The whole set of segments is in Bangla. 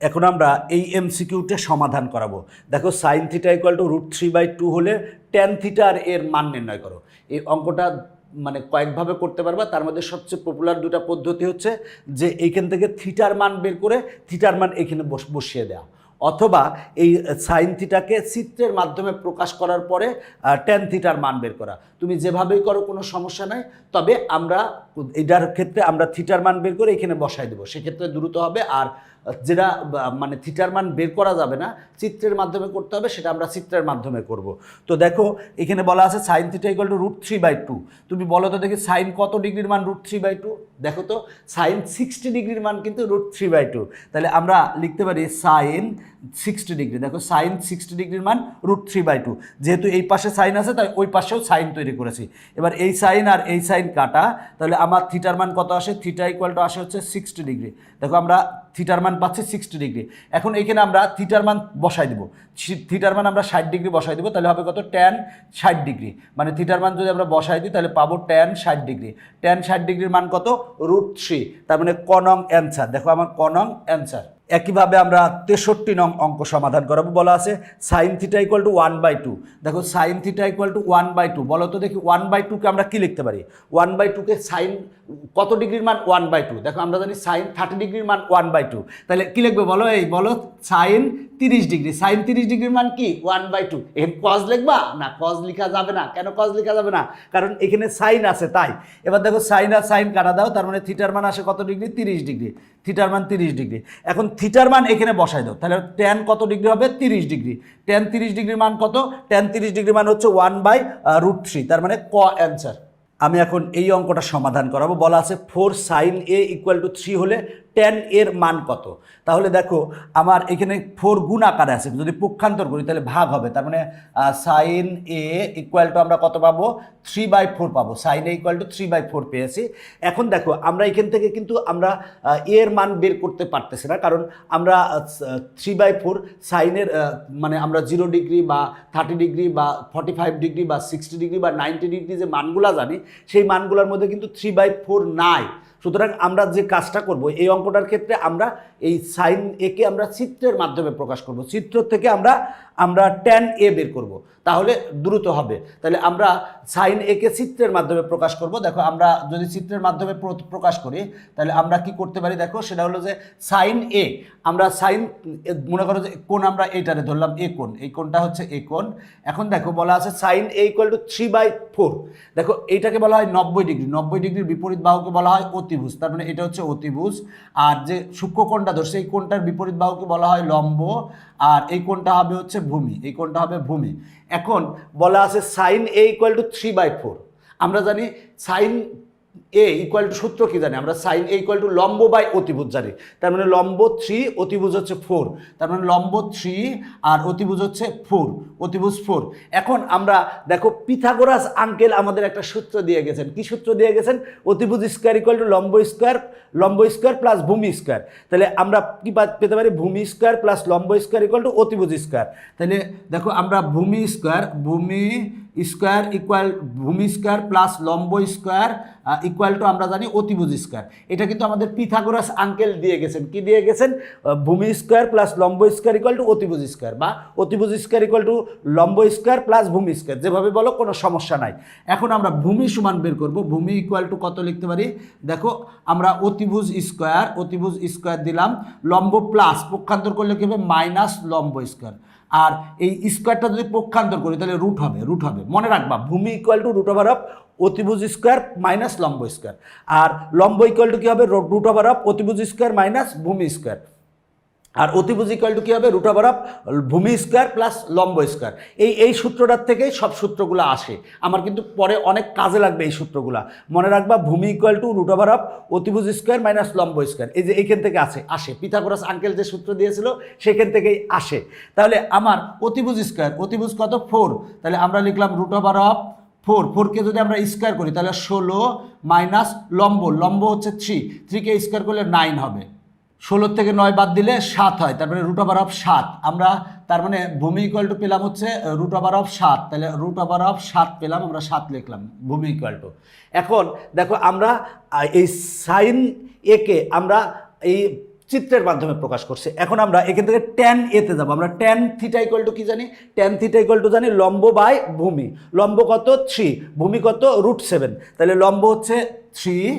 এখন আমরা এই এমসিকিউটা সমাধান করাবো। দেখো সাইন থিটা ইকুয়াল টু √3/2 হলে ট্যান থিটার এর মান নির্ণয় করো। এই অঙ্কটা মানে কয়েকভাবে করতে পারবা, তার মধ্যে সবচেয়ে পপুলার দুটা পদ্ধতি হচ্ছে যে এইখান থেকে থিটার মান বের করে থিটার মান এখানে বসিয়ে দেওয়া, অথবা এই সাইন থিটাকে চিত্রের মাধ্যমে প্রকাশ করার পরে ট্যান থিটার মান বের করা। তুমি যেভাবেই করো কোনো সমস্যা নাই, তবে আমরা এটার ক্ষেত্রে আমরা থিটার মান বের করে এখানে বসাই দেবো, সেক্ষেত্রে দ্রুত হবে। আর যেটা মানে থিটার মান বের করা যাবে না, চিত্রের মাধ্যমে করতে হবে, সেটা আমরা চিত্রের মাধ্যমে করব। তো দেখো এখানে বলা আছে সাইন থিটা ইকুয়াল টু √3/2। তুমি বলো তো দেখি সাইন কত ডিগ্রির মান √3/2? দেখো তো সাইন 60 ডিগ্রির মান কিন্তু √3/2। তাহলে আমরা লিখতে পারি সাইন 60 ডিগ্রি। দেখো সাইন 60 ডিগ্রির মান √3/2। যেহেতু এই পাশে সাইন আছে তাই ওই পাশেও সাইন তৈরি করেছি। এবার এই সাইন আর এই সাইন কাটা, তাহলে আমার থিটার মান কত আসে? থিটা ইকুয়াল টু আসে হচ্ছে 60 ডিগ্রি। দেখো আমরা থিটার মান পাচ্ছি 60 ডিগ্রি। এখন এখানে আমরা থিটার মান বসাই দেবো। থিটার মান আমরা 60 ডিগ্রি বসাই দেবো, তাহলে হবে কত? Tan 60 degree. মানে থিটার মান যদি আমরা বসাই দিই তাহলে পাবো ট্যান 60 ডিগ্রি। ট্যান 60 ডিগ্রির মান কত? √3। তার মানে ক নং অ্যান্সার। দেখো আমার ক নং অ্যান্সার। একইভাবে আমরা 63 নং অঙ্ক সমাধান করাবো। বলা আছে সাইন থিটা ইকুয়াল টু 1/2। দেখো সাইন থিটা ইকুয়াল টু 1/2, বলো তো দেখি 1/2কে আমরা কি লিখতে পারি? 1/2কে সাইন কত ডিগ্রির মান? 1/2। দেখো আমরা জানি সাইন 30 ডিগ্রির মান 1/2, তাহলে কি লিখবে বলো? এই বলো সাইন 30 ডিগ্রি। সাইন 30 ডিগ্রির মান কি? 1/2। এখানে কজ লিখবা না? কজ লেখা যাবে না। কেন কজ লেখা যাবে না? কারণ এখানে সাইন আছে তাই। এবার দেখো সাইন আর সাইন কাটা দাও, তার মানে থিটার মান আসে কত ডিগ্রি? 30 ডিগ্রি। থিটার মান 30 ডিগ্রি। এখন থিটার মান এখানে বসাই দাও, তাহলে ট্যান কত ডিগ্রি হবে? 30 ডিগ্রি। ট্যান 30 ডিগ্রির মান কত? ট্যান 30 ডিগ্রির মান হচ্ছে 1/√3। তার মানে ক অ্যান্সার। আমি এখন এই অঙ্কটা সমাধান করাবো। বলা আছে 4 sin a ইকুয়াল টু 3 হলে ট্যান এর মান কত? তাহলে দেখো আমার এখানে 4 গুণ আকারে আছে, যদি পক্ষান্তর করি তাহলে ভাগ হবে। তার মানে সাইন এ ইকুয়াল টু আমরা কত পাবো? 3/4 পাবো। সাইন এ ইকুয়াল টু 3/4 পেয়েছি। এখন দেখো আমরা এখান থেকে কিন্তু আমরা এর মান বের করতে পারতেছি না, কারণ আমরা 3/4 সাইনের মানে আমরা 0 ডিগ্রি বা 30 ডিগ্রি বা 45 ডিগ্রি বা 60 ডিগ্রি বা 90 ডিগ্রি যে মানগুলা জানি, সেই মানগুলোর মধ্যে কিন্তু 3/4 নাই। সুতরাং আমরা যে কাজটা করব এই অঙ্কটার ক্ষেত্রে, আমরা এই সাইন একে আমরা চিত্রের মাধ্যমে প্রকাশ করব। চিত্র থেকে আমরা ট্যান এ বের করব, তাহলে দ্রুত হবে। তাহলে আমরা সাইন একে চিত্রের মাধ্যমে প্রকাশ করব। দেখো আমরা যদি চিত্রের মাধ্যমে প্রকাশ করি তাহলে আমরা কি করতে পারি? দেখো সেটা হলো যে সাইন এ, আমরা সাইন মনে করো যে কোণ আমরা এইটারে ধরলাম এ কোণ, এই কোণটা হচ্ছে এ কোণ। এখন দেখো বলা আছে সাইন এ ইকুয়াল টু 3/4। দেখো এইটাকে বলা হয় 90 ডিগ্রি। 90 ডিগ্রির বিপরীত বাহুকে বলা হয় অতিভুজ। তার মানে এটা হচ্ছে অতিভুজ। আর যে সূক্ষ্ম কোণটা ধরছে এই কোণটার বিপরীত বাহুকে বলা হয় লম্ব, আর এই কোণটা হবে হচ্ছে ভূমি। এই কোণটা হবে ভূমি। এখন বলা আছে সাইন এ ইকুয়াল টু 3/4। আমরা জানি সাইন এ ইকুয়াল টু সূত্র কি জানি? আমরা সাইন এ ইকুয়াল টু লম্ব বাই অতিভুজ জানি। তার মানে লম্ব 3, অতিভুজ হচ্ছে 4। তার মানে লম্ব 3 আর অতিভুজ হচ্ছে 4, অতিভুজ 4। এখন আমরা দেখো পিথাগোরাস আঙ্কেল আমাদের একটা সূত্র দিয়ে গেছেন। কি সূত্র দিয়ে গেছেন? অতিভুজ স্কোয়ার ইকুয়াল টু লম্ব স্কোয়ার প্লাস ভূমি স্কোয়ার। তাহলে আমরা কি পেতে পারি? ভূমি স্কোয়ার প্লাস লম্ব স্কোয়ার ইকুয়াল টু অতিভুজ স্কোয়ার। তাহলে দেখো আমরা ভূমি স্কোয়ার ইকুয়াল ভূমি স্কোয়ার প্লাস লম্ব স্কোয়ার ইকুয়াল টু আমরা জানি অতিভুজ স্কোয়ার। এটা কিন্তু আমাদের পিথাগোরাস আঙ্কেল দিয়ে গেছেন। কি দিয়ে গেছেন? ভূমি স্কোয়ার প্লাস লম্ব স্কোয়ার ইকুয়াল টু অতিভুজ স্কোয়ার, বা অতিভুজ স্কোয়ার ইকুয়াল টু লম্ব স্কোয়ার প্লাস ভূমি স্কোয়ার, যেভাবে বলো কোনো সমস্যা নাই। এখন আমরা ভূমি সমান বের করব। ভূমি ইকুয়াল টু কত লিখতে পারি? দেখো আমরা অতিভুজ স্কোয়ার দিলাম, লম্ব প্লাস পক্ষান্তর করলে কি হবে? মাইনাস লম্ব স্কোয়ার। আর এই স্কোয়ারটা যদি পক্ষান্তর করি তাহলে রুট হবে। মনে রাখবা ভূমি ইকুয়াল টু √অফ অতিভুজ স্কোয়ার মাইনাস লম্ব স্কোয়ার, আর লম্ব ইকুয়াল টু কী হবে? √অফ অতিভুজ স্কোয়ার মাইনাস ভূমি স্কোয়ার, আর অতিভুজ ইকুয়াল টু কী হবে? √অফ ভূমি স্কোয়ার প্লাস লম্ব স্কোয়ার। এই সূত্রটার থেকেই সব সূত্রগুলো আসে। আমার কিন্তু পরে অনেক কাজে লাগবে এই সূত্রগুলো। মনে রাখবা ভূমি ইকুয়াল টু √অফ অতিভুজ স্কোয়ার মাইনাস লম্ব স্কোয়ার। এই যে এইখান থেকে আসে পিথাগোরাস আঙ্কেল যে সূত্র দিয়েছিল সেখান থেকেই আসে। তাহলে আমার অতিভুজ কত? 4। তাহলে আমরা লিখলাম √অফ 4কে যদি আমরা স্কোয়ার করি তাহলে 16 মাইনাস লম্ব হচ্ছে 3কে স্কোয়ার করলে 9 হবে। 16 থেকে 9 বাদ দিলে 7 হয়। তারপরে √অফ 7 আমরা, তার মানে ভূমি ইকুয়াল টু পেলাম হচ্ছে √অফ 7। তাহলে √অফ 7 পেলাম, আমরা 7 লিখলাম ভূমি ইকুয়াল টু। এখন দেখো আমরা এই সাইন একে আমরা এই চিত্রের মাধ্যমে প্রকাশ করছে। এখন আমরা এখান থেকে ট্যান এতে যাবো। আমরা ট্যান থিটা ইকুয়াল টু কি জানি? ট্যান থিটা ইকুয়াল টু জানি লম্ব বাই ভূমি। লম্ব কত? 3, ভূমি কত? √7। তাহলে লম্ব হচ্ছে 3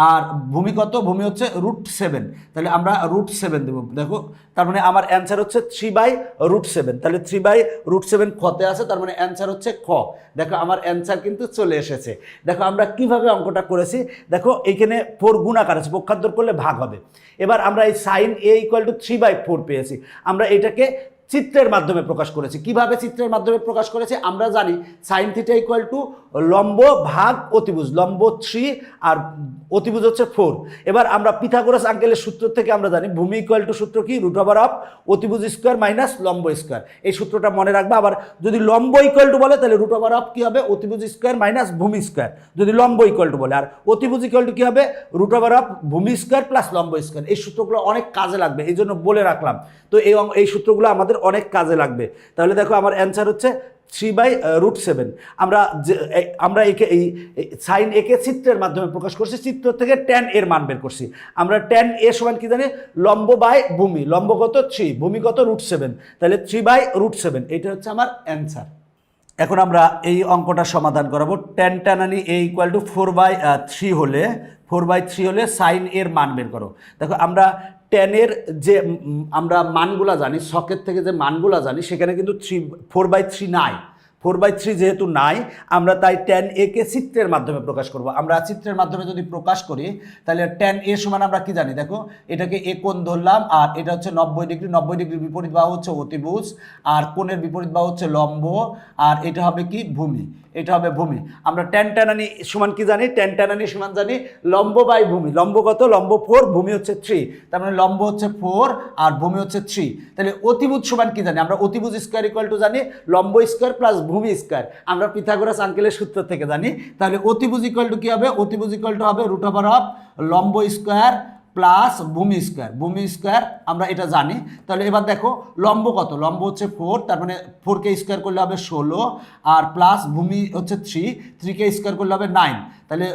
আর ভূমি কত? ভূমি হচ্ছে √7। তাহলে আমরা √7 দেবো। দেখো তার মানে আমার অ্যান্সার হচ্ছে 3/√7। তাহলে 3/√7 খতে আছে, তার মানে অ্যান্সার হচ্ছে খ। দেখো আমার অ্যান্সার কিন্তু চলে এসেছে। দেখো আমরা কিভাবে অঙ্কটা করেছি, দেখো এইখানে 4 গুণাকার আছে, পক্ষান্তর করলে ভাগ হবে। এবার আমরা এই সাইন a = 3/4 পেয়েছি। আমরা এটাকে চিত্রের মাধ্যমে প্রকাশ করেছি। কিভাবে চিত্রের মাধ্যমে প্রকাশ করেছি? আমরা জানি সাইন থিটা ইকুয়াল টু লম্ব ভাগ অতিভুজ। লম্ব 3 আর অতিভুজ হচ্ছে 4। এবার আমরা পিথাগোরাস আঙ্কেলের সূত্র থেকে আমরা জানি ভূমি ইকুয়াল টু সূত্র কি? √ অতিভুজ স্কোয়ার মাইনাস লম্ব স্কোয়ার। এই সূত্রটা মনে রাখবা। আবার যদি লম্ব ইকুয়াল টু বলে তাহলে √ কি হবে? অতিভুজ স্কোয়ার মাইনাস ভূমি স্কোয়ার, যদি লম্ব ইকুয়াল টু বলে। আর অতিভুজ ইকুয়াল টু কি হবে? √ ভূমি স্কোয়ার প্লাস লম্ব স্কোয়ার। এই সূত্রগুলো অনেক কাজে লাগবে, এই জন্য বলে রাখলাম। তো এই সূত্রগুলো আমাদের অনেক কাজে লাগবে। তাহলে দেখো আমার অ্যান্সার হচ্ছে 3/√7। আমরা একে এই সাইন একে চিত্রের মাধ্যমে প্রকাশ করছি। চিত্র থেকে ট্যান এর মান বের করছি। আমরা ট্যান এ সমান কি জানি? লম্ব বাই ভূমি। লম্ব কত? 3, ভূমি কত? √7। তাহলে 3/√7, এটা হচ্ছে আমার অ্যান্সার। এখন আমরা এই অঙ্কটা সমাধান করাবো। ট্যান টানানি a = 4/3 হলে 4/3 হলে সাইন এর মান বের করো। দেখো আমরা ট্যানের যে আমরা মানগুলা জানি, শকের থেকে যে মানগুলা জানি, সেখানে কিন্তু 4/3 নাই। 4/3 যেহেতু নাই, আমরা তাই ট্যান এ কে চিত্রের মাধ্যমে প্রকাশ করব। আমরা চিত্রের মাধ্যমে যদি প্রকাশ করি তাহলে ট্যান এ সমান আমরা কি জানি? দেখো এটাকে এ কোণ ধরলাম, আর এটা হচ্ছে 90 ডিগ্রি। 90 ডিগ্রির বিপরীত বাহু হচ্ছে অতিভুজ, আর কোণের বিপরীত বাহু হচ্ছে লম্ব, আর এটা হবে কি? ভূমি। এটা হবে ভূমি। আমরা ট্যান টানানি সমান কি জানি? ট্যান টানানি সমান জানি লম্ব বাই ভূমি। লম্ব কত? লম্ব 4, ভূমি হচ্ছে 3। তার মানে লম্ব হচ্ছে 4 আর ভূমি হচ্ছে 3। তাহলে অতিভুজ সমান কি জানি? আমরা অতিভুজ স্কোয়ার ইকুয়াল টু জানি লম্ব স্কোয়ার প্লাস ভূমি স্কোয়ার। আমরা পিথাগোরাস আঙ্কেলের সূত্র থেকে জানি। তাহলে অতিভুজ ইকুয়াল টু কি হবে? অতিভুজ ইকুয়াল টু হবে √ লম্ব স্কোয়ার প্লাস ভূমি স্কোয়ার। ভূমি স্কোয়ার আমরা এটা জানি। তাহলে এবার দেখো লম্ব কত? লম্ব হচ্ছে 4, তার মানে 4কে স্কোয়ার করলে হবে 16, আর প্লাস ভূমি হচ্ছে 3কে স্কোয়ার করলে হবে 9। তাহলে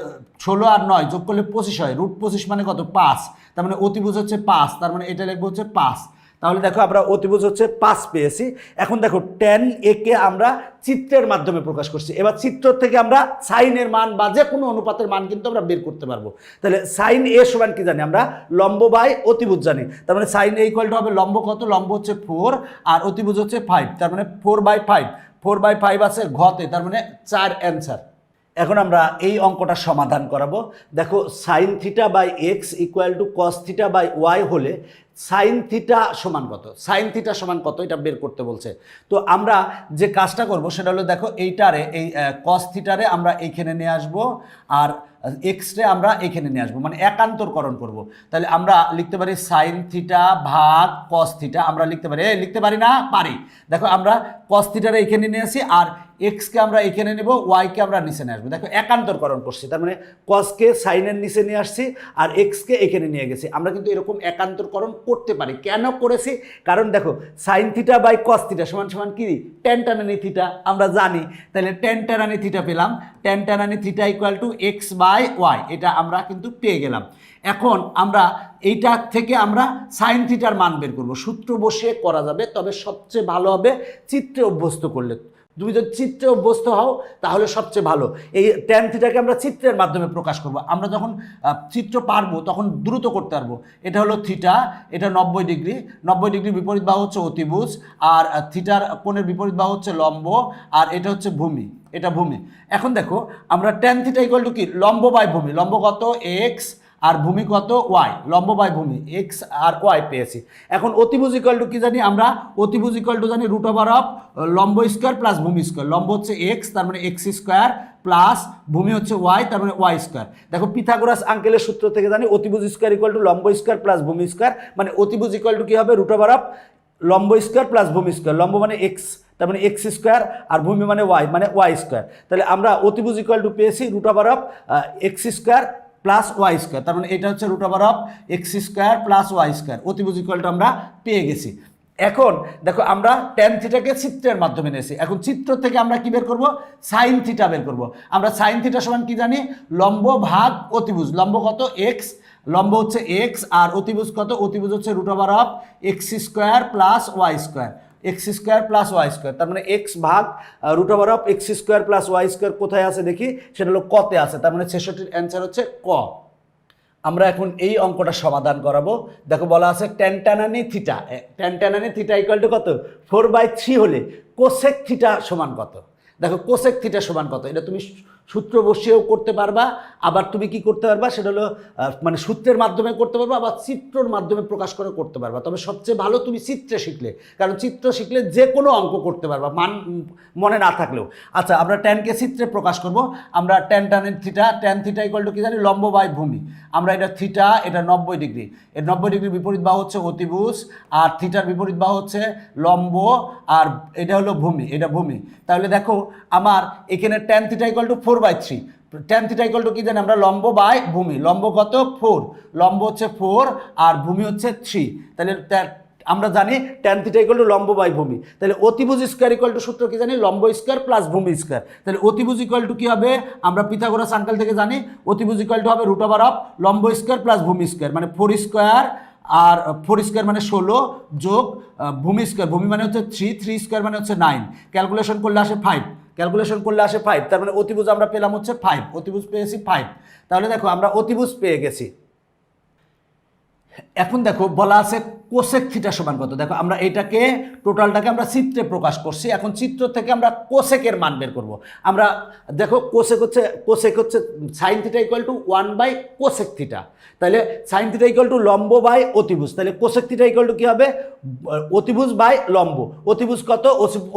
16 আর 9 যোগ করলে 25 হয়। √25 মানে কত? 5। তার মানে অতিভুজ হচ্ছে 5, তার মানে এটা লিখবো হচ্ছে 5। তাহলে দেখো আমরা অতিভুজ হচ্ছে 5 পেয়েছি। এখন দেখো ট্যান এ কে আমরা চিত্রের মাধ্যমে প্রকাশ করছি। এবার চিত্র থেকে আমরা সাইনের মান বা যে কোনো অনুপাতের মান কিন্তু আমরা বের করতে পারবো। তাহলে সাইন এ সমান কি জানি? আমরা লম্ব বাই অতিভুজ জানি। তার মানে সাইন এ ইকুয়াল টু হবে লম্ব কত? লম্ব হচ্ছে 4 আর অতিভুজ হচ্ছে 5। তার মানে 4/5। 4/5 আছে ঘতে, তার মানে 4 অ্যান্সার। এখন আমরা এই অঙ্কটা সমাধান করাবো। দেখো sine theta by x equal to cos theta by y হলে সাইন থিটা সমান কত? সাইন থিটা সমান কত এটা বের করতে বলছে। তো আমরা যে কাজটা করব সেটা হলো, দেখো এইটারে, এই কস থিটারে আমরা এইখানে নিয়ে আসবো, আর এক্সরে আমরা এখানে নিয়ে আসবো, মানে একান্তরকরণ করব। তাহলে আমরা লিখতে পারি সাইন থিটা ভাগ কস থিটা। আমরা লিখতে পারি না? পারি। দেখো আমরা কস থিটারে এখানে নিয়ে আসি, আর এক্সকে আমরা এখানে নেব, ওয়াইকে আমরা নিচে নিয়ে আসবো। দেখো একান্তরকরণ করছি, তার মানে কসকে সাইনের নিচে নিয়ে আসছি আর এক্সকে এখানে নিয়ে গেছি। আমরা কিন্তু এরকম একান্তরকরণ করতে পারি। কেন করেছি? কারণ দেখো sine theta by cos theta সমান সমান কি? ট্যান টানানি থিটা আমরা জানি। তাহলে ট্যান টানানি থিটা পেলাম। ট্যান টানানি থিটা ইকুয়াল টু x/y, এটা আমরা কিন্তু পেয়ে গেলাম। এখন আমরা এইটা থেকে আমরা সাইন থিটার মান বের করব। সূত্র বসিয়ে করা যাবে, তবে সবচেয়ে ভালো হবে চিত্রে অভ্যস্ত করলে। তুমি যদি চিত্রে অভ্যস্ত হও তাহলে সবচেয়ে ভালো। এই ট্যান থিটাকে আমরা চিত্রের মাধ্যমে প্রকাশ করব। আমরা যখন চিত্র পারবো তখন দ্রুত করতে পারবো। এটা হলো থিটা, এটা 90 ডিগ্রি। 90 ডিগ্রির বিপরীত বাহু হচ্ছে অতিভুজ, আর থিটার কোণের বিপরীত বাহু হচ্ছে লম্ব, আর এটা হচ্ছে ভূমি। এটা ভূমি। এখন দেখো আমরা ট্যান থিটা ইকুয়াল টু কি? লম্ব বাই ভূমি। লম্ব কত? এক্স, আর ভূমি কত? ওয়াই। লম্ব বাই ভূমি এক্স আর ওয়াই পেয়েছি। এখন অতিভুজ ইকুয়াল টু কি জানি? আমরা অতিভুজ ইকুয়াল টু জানি √ লম্ব স্কোয়ার প্লাস ভূমি স্কোয়ার। লম্ব হচ্ছে এক্স, তার মানে এক্স স্কোয়ার, প্লাস ভূমি হচ্ছে ওয়াই, তার মানে ওয়াই স্কোয়ার। দেখো পিথাগোরাস আঙ্কেলের সূত্র থেকে জানি অতিভুজ স্কোয়ার ইকুয়াল টু লম্ব স্কোয়ার প্লাস ভূমি স্কোয়ার, মানে অতিভুজ ইকুয়াল টু কি হবে? √ লম্ব স্কোয়ার প্লাস ভূমি স্কোয়ার। লম্ব মানে এক্স, তার মানে এক্স স্কোয়ার, আর ভূমি মানে ওয়াই স্কোয়ার। তাহলে আমরা অতিভুজ ইকুয়াল টু পেয়েছি √ x square plus y square, তার মানে এটা হচ্ছে √ x square plus y square. অতিভুজ ইকুয়াল টু আমরা পেয়ে গেছি। এখন দেখো আমরা ট্যান থিটাকে চিত্রের মাধ্যমে নিয়েছি। এখন চিত্র থেকে আমরা কি বের করব? সাইন থিটা বের করব। আমরা সাইন থিটা সমান কি জানি? লম্ব ভাগ অতিভুজ। লম্ব কত? এক্স, লম্ব হচ্ছে এক্স আর অতিভুজ কত, অতিভুজ হচ্ছে √(x² + y², x² + y², তার মানে x ভাগ √(x² + y² কোথায় আছে দেখি, সেটা হলো কতে আছে, তার মানে 66-র অ্যান্সার হচ্ছে ক। আমরা এখন এই অঙ্কটা সমাধান করাবো। দেখো বলা আছে tan theta, tan theta equal two কত, 4/3 হলে কোসেক থিটা সমান কত। দেখো কোসেক থিটা সমান কত, এটা তুমি সূত্র বসিয়েও করতে পারবা, আবার তুমি কি করতে পারবা, সেটা হলো মানে সূত্রের মাধ্যমে করতে পারবা, আবার চিত্রর মাধ্যমে প্রকাশ করে করতে পারবা। তবে সবচেয়ে ভালো তুমি চিত্রে শিখলে, কারণ চিত্র শিখলে যে কোনো অঙ্ক করতে পারবা মনে না থাকলেও। আচ্ছা, আমরা ট্যানকে চিত্রে প্রকাশ করব। আমরা tan theta, tan theta equal two কি জানি, লম্ব বাই ভূমি। আমরা এটা থিটা, এটা 90 ডিগ্রি, এর 90 ডিগ্রির বিপরীত বাহু হচ্ছে অতিভুজ, আর থিটার বিপরীত বাহু হচ্ছে লম্ব, আর এটা হলো ভূমি, এটা ভূমি। তাহলে দেখো আমার এখানে tan theta equal two 4/3, tan theta equal two কি জানি আমরা, লম্ব বাই ভূমি। লম্ব কত, 4, লম্ব হচ্ছে 4 আর ভূমি হচ্ছে 3। তাহলে আমরা জানি tan থিটা ইকুয়াল টু লম্ব বাই ভূমি। তাহলে অতিভুজ স্কয়ার ইকুয়াল টু সূত্র কি জানি, লম্ব স্কয়ার প্লাস ভূমি স্কয়ার। তাহলে অতিভুজ ইকুয়াল টু কি হবে, আমরা পিথাগোরাস আঙ্কেল থেকে জানি অতিভুজ ইকুয়াল টু হবে লম্ব স্কয়ার প্লাস ভূমি স্কয়ার, মানে 4² আর 4² মানে 16 যোগ ভূমি স্কয়ার, ভূমি মানে হচ্ছে 3 মানে হচ্ছে 9, ক্যালকুলেশন করলে আসে 5, ক্যালকুলেশন করলে আসে 5, তার মানে অতিভুজ আমরা পেলাম হচ্ছে 5, অতিভুজ পেয়েছি 5। তাহলে দেখো আমরা অতিভুজ পেয়ে গেছি। এখন দেখো বলা আছে কোসেক থিটা সমান কত। দেখো আমরা এইটাকে টোটালটাকে আমরা চিত্রে প্রকাশ করছি, এখন চিত্র থেকে আমরা কোসেকের মান বের করব। আমরা দেখো কোসেক হচ্ছে সাইন থিটা ইকুয়াল টু 1/কোসেক থিটা, তাহলে সাইন থিটা ইকুয়াল টু লম্ব বাই অতিভুজ, তাহলে কোসেক থিটা ইকুয়াল টু কি হবে, অতিভুজ বাই লম্ব। অতিভুজ কত,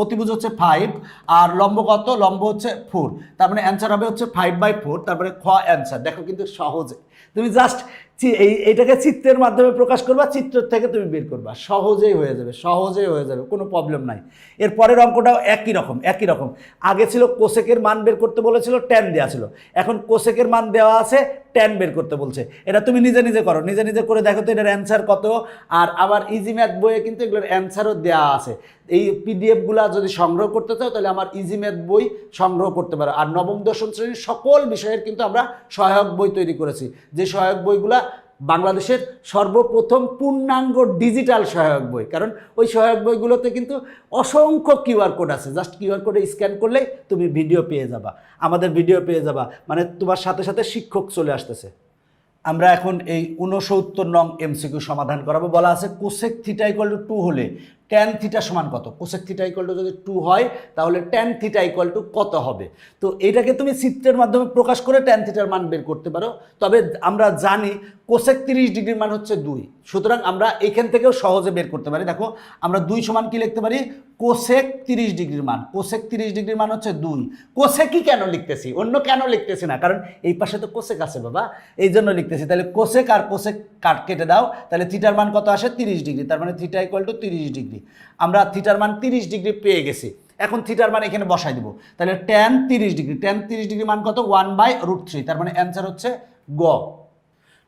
অতিভুজ হচ্ছে 5 আর লম্ব কত, লম্ব হচ্ছে 4, তার মানে অ্যান্সার হবে হচ্ছে 5/4, তারপরে খ অ্যান্সার। দেখো কিন্তু সহজে তুমি জাস্ট এইটাকে চিত্রের মাধ্যমে প্রকাশ করবা, চিত্র থেকে তুমি বের করবা, সহজেই হয়ে যাবে, সহজেই হয়ে যাবে, কোনো প্রবলেম নাই। এর পরের অঙ্কটাও একই রকম। আগে ছিল কোসেকের মান বের করতে বলেছিল, ট্যান দেওয়া ছিল, এখন কোসেকের মান দেওয়া আছে, ট্যান বের করতে বলছে। এটা তুমি নিজে নিজে করো, নিজে নিজে করে দেখো তো এটার অ্যান্সার কত। আর আবার ইজি ম্যাথ বইয়ে কিন্তু এগুলোর অ্যান্সারও দেওয়া আছে। এই পিডিএফগুলো যদি সংগ্রহ করতে চাও তাহলে আমার ইজি ম্যাথ বই সংগ্রহ করতে পারো। আর নবম দশম শ্রেণীর সকল বিষয়ের কিন্তু আমরা সহায়ক বই তৈরি করেছি, যে সহায়ক বইগুলা বাংলাদেশের সর্বপ্রথম পূর্ণাঙ্গ ডিজিটাল সহায়ক বই, কারণ ওই সহায়ক বইগুলোতে কিন্তু অসংখ্য কিউআর কোড আছে, জাস্ট কিউআর কোডে স্ক্যান করলেই তুমি ভিডিও পেয়ে যাবা, আমাদের ভিডিও পেয়ে যাবা, মানে তোমার সাথে সাথে শিক্ষক চলে আসতেছে। আমরা এখন এই 69 নং এমসিকিউ সমাধান করাবো। বলা আছে কোসেক থিটা ইকুয়াল টু 2 হলে ট্যান থিটা সমান কত। কোসেক থিটা ইকুয়াল টু যদি 2 হয় তাহলে ট্যান থিটা ইকুয়াল টু কত হবে। তো এটাকে তুমি চিত্রের মাধ্যমে প্রকাশ করে ট্যান থিটার মান বের করতে পারো। তবে আমরা জানি কোসেক 30 ডিগ্রির মান হচ্ছে 2, সুতরাং আমরা এখান থেকেও সহজে বের করতে পারি। দেখো আমরা 2 সমান কি লিখতে পারি, কোসেক 30 ডিগ্রির মান, কোসেক 30 ডিগ্রির মান হচ্ছে 2। কোসেকই কেন লিখতেছি, অন্য কেন লিখতেছি না, কারণ এই পাশে তো কোসেক আছে বাবা, এই জন্য লিখতেছি। তাহলে কোসেক আর কোসেক কেটে দাও, তাহলে থিটার মান কত আসে, 30 ডিগ্রি, তার মানে থিটা ইকুয়াল টু 30 ডিগ্রি। আমরা থিটার মান 30 ডিগ্রি পেয়ে গেছি, এখন থিটার মান এখানে বসাই দিব। তাহলে ট্যান 30 ডিগ্রি, ট্যান 30 ডিগ্রি মান কত, 1/√3, তার মানে অ্যান্সার হচ্ছে গ।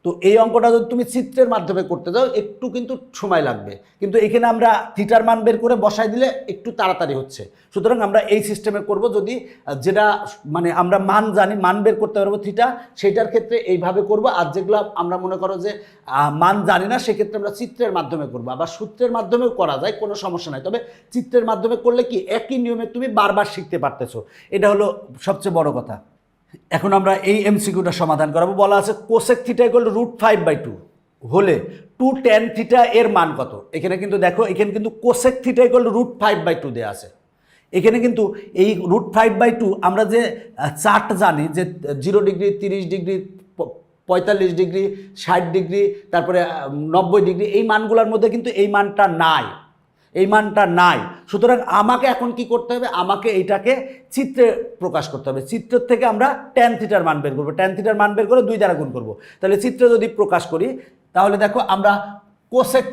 তো এই অঙ্কটা যদি তুমি চিত্রের মাধ্যমে করতে যাও একটু কিন্তু সময় লাগবে, কিন্তু এখানে আমরা থিটার মান বের করে বসাই দিলে একটু তাড়াতাড়ি হচ্ছে। সুতরাং আমরা এই সিস্টেমে করব, যদি যেটা মানে আমরা মান জানি, মান বের করতে পারবো থিটা, সেইটার ক্ষেত্রে এইভাবে করব। আর যেগুলো আমরা মনে করো যে মান জানি না, সেক্ষেত্রে আমরা চিত্রের মাধ্যমে করবো। আবার সূত্রের মাধ্যমেও করা যায়, কোনো সমস্যা নাই, তবে চিত্রের মাধ্যমে করলে কি একই নিয়মে তুমি বারবার শিখতে পারতেছো, এটা হলো সবচেয়ে বড় কথা। এখন আমরা এই এমসিকিউটা সমাধান করাবো। বলা আছে কোসেক থিটা ইকুয়াল টু √5/2 হলে 2 ট্যান থিটা এর মান কত। এখানে কিন্তু দেখো, এখানে কিন্তু কোসেক থিটা ইকুয়াল টু √5/2 দেওয়া আছে। এখানে কিন্তু এই √5/2 আমরা যে চার্ট জানি যে 0 ডিগ্রি, 30 ডিগ্রি, 45 ডিগ্রি, 60 ডিগ্রি, তারপরে 90 ডিগ্রি, এই মানগুলোর মধ্যে কিন্তু এই মানটা নাই, এই মানটা নাই। সুতরাং আমাকে এখন কি করতে হবে, আমাকে এইটাকে চিত্রে প্রকাশ করতে হবে। চিত্র থেকে আমরা ট্যান থিটার মান বের করবো, ট্যান থিটার মান বের করে 2 দ্বারা গুণ করবো। তাহলে চিত্রে যদি প্রকাশ করি তাহলে দেখো আমরা কোসেক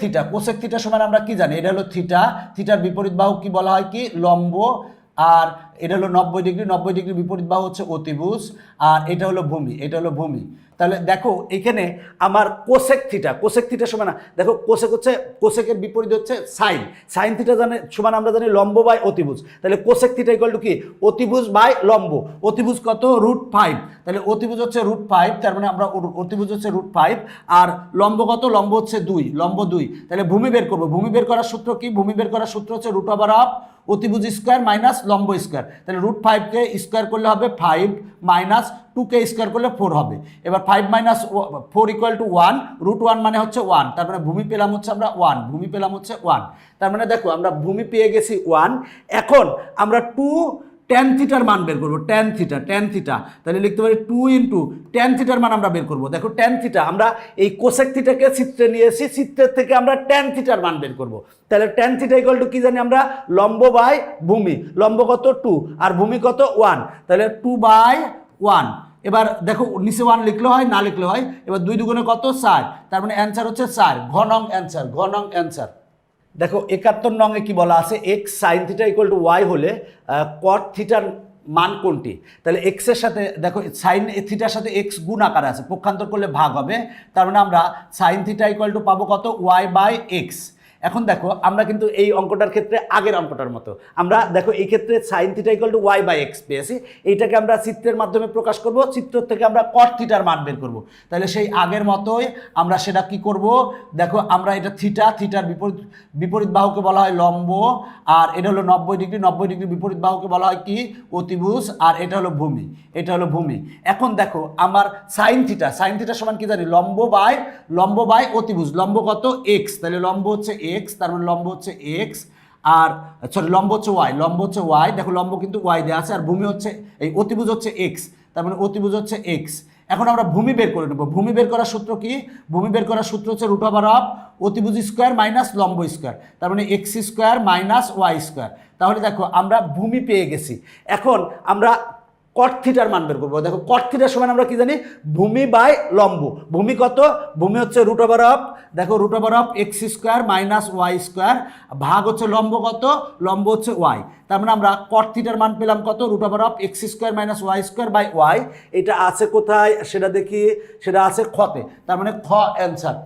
থিটা সমান আমরা কি জানি, এটা হলো থিটা, থিটার বিপরীত বাহু কি বলা হয়, কি লম্ব, আর এটা হলো 90 ডিগ্রি, 90 ডিগ্রি বিপরীত বাহু হচ্ছে অতিভুজ, আর এটা হলো ভূমি, এটা হলো ভূমি। তাহলে দেখো এখানে আমার কোসেক থিটা সমান, দেখো কোসেক হচ্ছে, কোসেকের বিপরীত হচ্ছে সাইন, সাইন থিটা সমান আমরা জানি লম্ব বাই অতিভুজ। তাহলে কোসেক থিটা ইকুয়াল টু কি, অতিভুজ বাই লম্ব। অতিভুজ কত, √5, তাহলে অতিভুজ হচ্ছে √5, তার মানে আমরা অতিভুজ হচ্ছে √5, আর লম্ব কত, লম্ব হচ্ছে 2, লম্ব 2। তাহলে ভূমি বের করবো, ভূমি বের করার সূত্র কি, ভূমি বের করার সূত্র হচ্ছে √ওভার অতিভুজ স্কোয়ার মাইনাস লম্ব স্কোয়ার। তাহলে √5 স্কোয়ার করলে হবে 5 মাইনাস 2 স্কোয়ার করলে 4 হবে। এবার 5 মাইনাস 4 ইকুয়াল টু 1, √1 মানে হচ্ছে 1, তার মানে ভূমি পেলাম হচ্ছে আমরা 1, ভূমি পেলাম হচ্ছে 1। তার মানে দেখো আমরা ভূমি পেয়ে গেছি 1। এখন আমরা 2 tan থিটার মান বের করবো, tan থিটা, তাহলে লিখতে পারি 2 ইন্টু tan থিটার মান আমরা বের করবো। দেখো tan থিটা, আমরা এই কোসেক থিটাকে চিত্রে নিয়ে এসেছি, চিত্রের থেকে আমরা tan থিটার মান বের করবো। তাহলে tan থিটা ইকুয়াল টু কি জানি আমরা, লম্ব বাই ভূমি, লম্ব কত 2 আর ভূমি কত 1, তাহলে 2/1। এবার দেখো নিচে 1 লিখলে হয়, না লিখলে হয়। এবার 2 দুগুণে কত, 4, তার মানে অ্যান্সার হচ্ছে 4, ঘ নং অ্যান্সার। দেখো 71 নংয়ে কি বলা আছে, x sine theta equal to y হলে কট থিটার মান কোনটি। তাহলে এক্স এর সাথে দেখো সাইন থিটার সাথে এক্স গুণ আকারে আছে, পক্ষান্তর করলে ভাগ হবে, তার মানে আমরা সাইন থিটা ইকুয়াল টু পাবো কত, ওয়াই বাই এক্স। এখন দেখো আমরা কিন্তু এই অঙ্কটার ক্ষেত্রে আগের অঙ্কটার মতো আমরা দেখো এই ক্ষেত্রে sine theta equal to y by x পেয়েছি, এইটাকে আমরা চিত্রের মাধ্যমে প্রকাশ করব, চিত্র থেকে আমরা কট থিটার মান বের করব। তাহলে সেই আগের মতোই আমরা সেটা কি করব, দেখো আমরা এটা থিটার বিপরীত বাহুকে বলা হয় লম্ব, আর এটা হলো 90 ডিগ্রি বিপরীত বাহুকে বলা হয় কি, অতিভুজ, আর এটা হলো ভূমি। এখন দেখো আমার সাইন থিটা সমান কি জানি, লম্ব বাই অতিভুজ, লম্ব কত এক্স, তাহলে লম্ব হচ্ছে এক্স, তার মানে লম্ব হচ্ছে এক্স, আর সরি লম্ব হচ্ছে ওয়াই, দেখো লম্ব কিন্তু ওয়াই দেওয়া আছে, আর ভূমি হচ্ছে এই অতিভুজ হচ্ছে এক্স, তার মানে অতিভুজ হচ্ছে এক্স। এখন আমরা ভূমি বের করে নেব, ভূমি বের করার সূত্র কি, ভূমি বের করার সূত্র হচ্ছে √ওভার অতিভুজ স্কোয়ার মাইনাস লম্ব স্কোয়ার, তার মানে x square minus y square. তাহলে দেখো আমরা ভূমি পেয়ে গেছি। এখন আমরা কট থিটার মান বের করবো। দেখো কট থিটার সমান আমরা কি জানি, ভূমি বাই লম্ব। ভূমি কত, ভূমি হচ্ছে √ওভার x square minus y square, ভাগ হচ্ছে লম্ব কত, লম্ব হচ্ছে ওয়াই। তার মানে আমরা কট থিটার মান পেলাম কত, √ওভার x square minus y square by y. এটা আছে কোথায় সেটা দেখি, সেটা আছে খতে, তার মানে খ অ্যান্সার।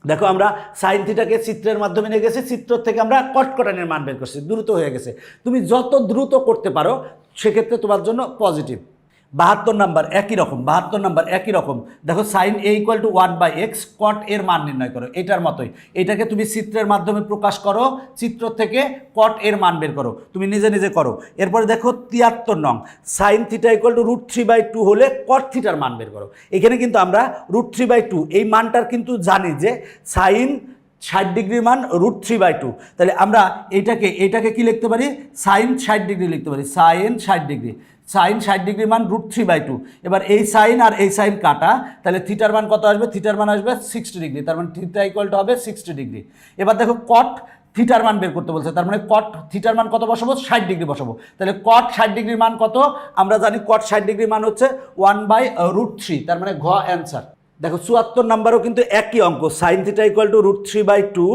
দেখো আমরা সাইন থিটাকে চিত্রের মাধ্যমে নিয়ে গেছি, চিত্র থেকে আমরা কটকটানের মান বের করছি, দ্রুত হয়ে গেছে। তুমি যত দ্রুত করতে পারো সেক্ষেত্রে তোমার জন্য পজিটিভ। 72 নাম্বার একই রকম। দেখো sine a equal to 1/x, cot এর মান নির্ণয় করো, এটার মতোই। এটাকে তুমি চিত্রের মাধ্যমে প্রকাশ করো, চিত্র থেকে কট এর মান বের করো, তুমি নিজে করো। এরপরে দেখো 73 নং, সাইন থিটা ইকুয়াল টু √3/2 হলে কট থিটার মান বের করো। এখানে কিন্তু আমরা √3/2 এই মানটার কিন্তু জানি যে সাইন 60 ডিগ্রির মান √3/2, তাহলে আমরা এইটাকে কি লিখতে পারি, সাইন 60 ডিগ্রি লিখতে পারি, সাইন 60 ডিগ্রির মান √3/2। এবার এই সাইন আর এই সাইন কাটা, তাহলে থিটার মান কত আসবে, থিটার মান আসবে 60 ডিগ্রি, তার মানে থিটা ইকুয়াল টু হবে 60 ডিগ্রি। এবার দেখো কট থিটার মান বের করতে বলছে, তার মানে কট থিটার মান কত বসাবো, 60 ডিগ্রি বসাবো। তাহলে কট 60 ডিগ্রির মান কত, আমরা জানি কট 60 ডিগ্রির মান হচ্ছে 1/√3, তার মানে ঘ অ্যান্সার। দেখো 74 নাম্বারও কিন্তু একই অঙ্ক, সাইন থিটা ইকুয়াল টু √3/2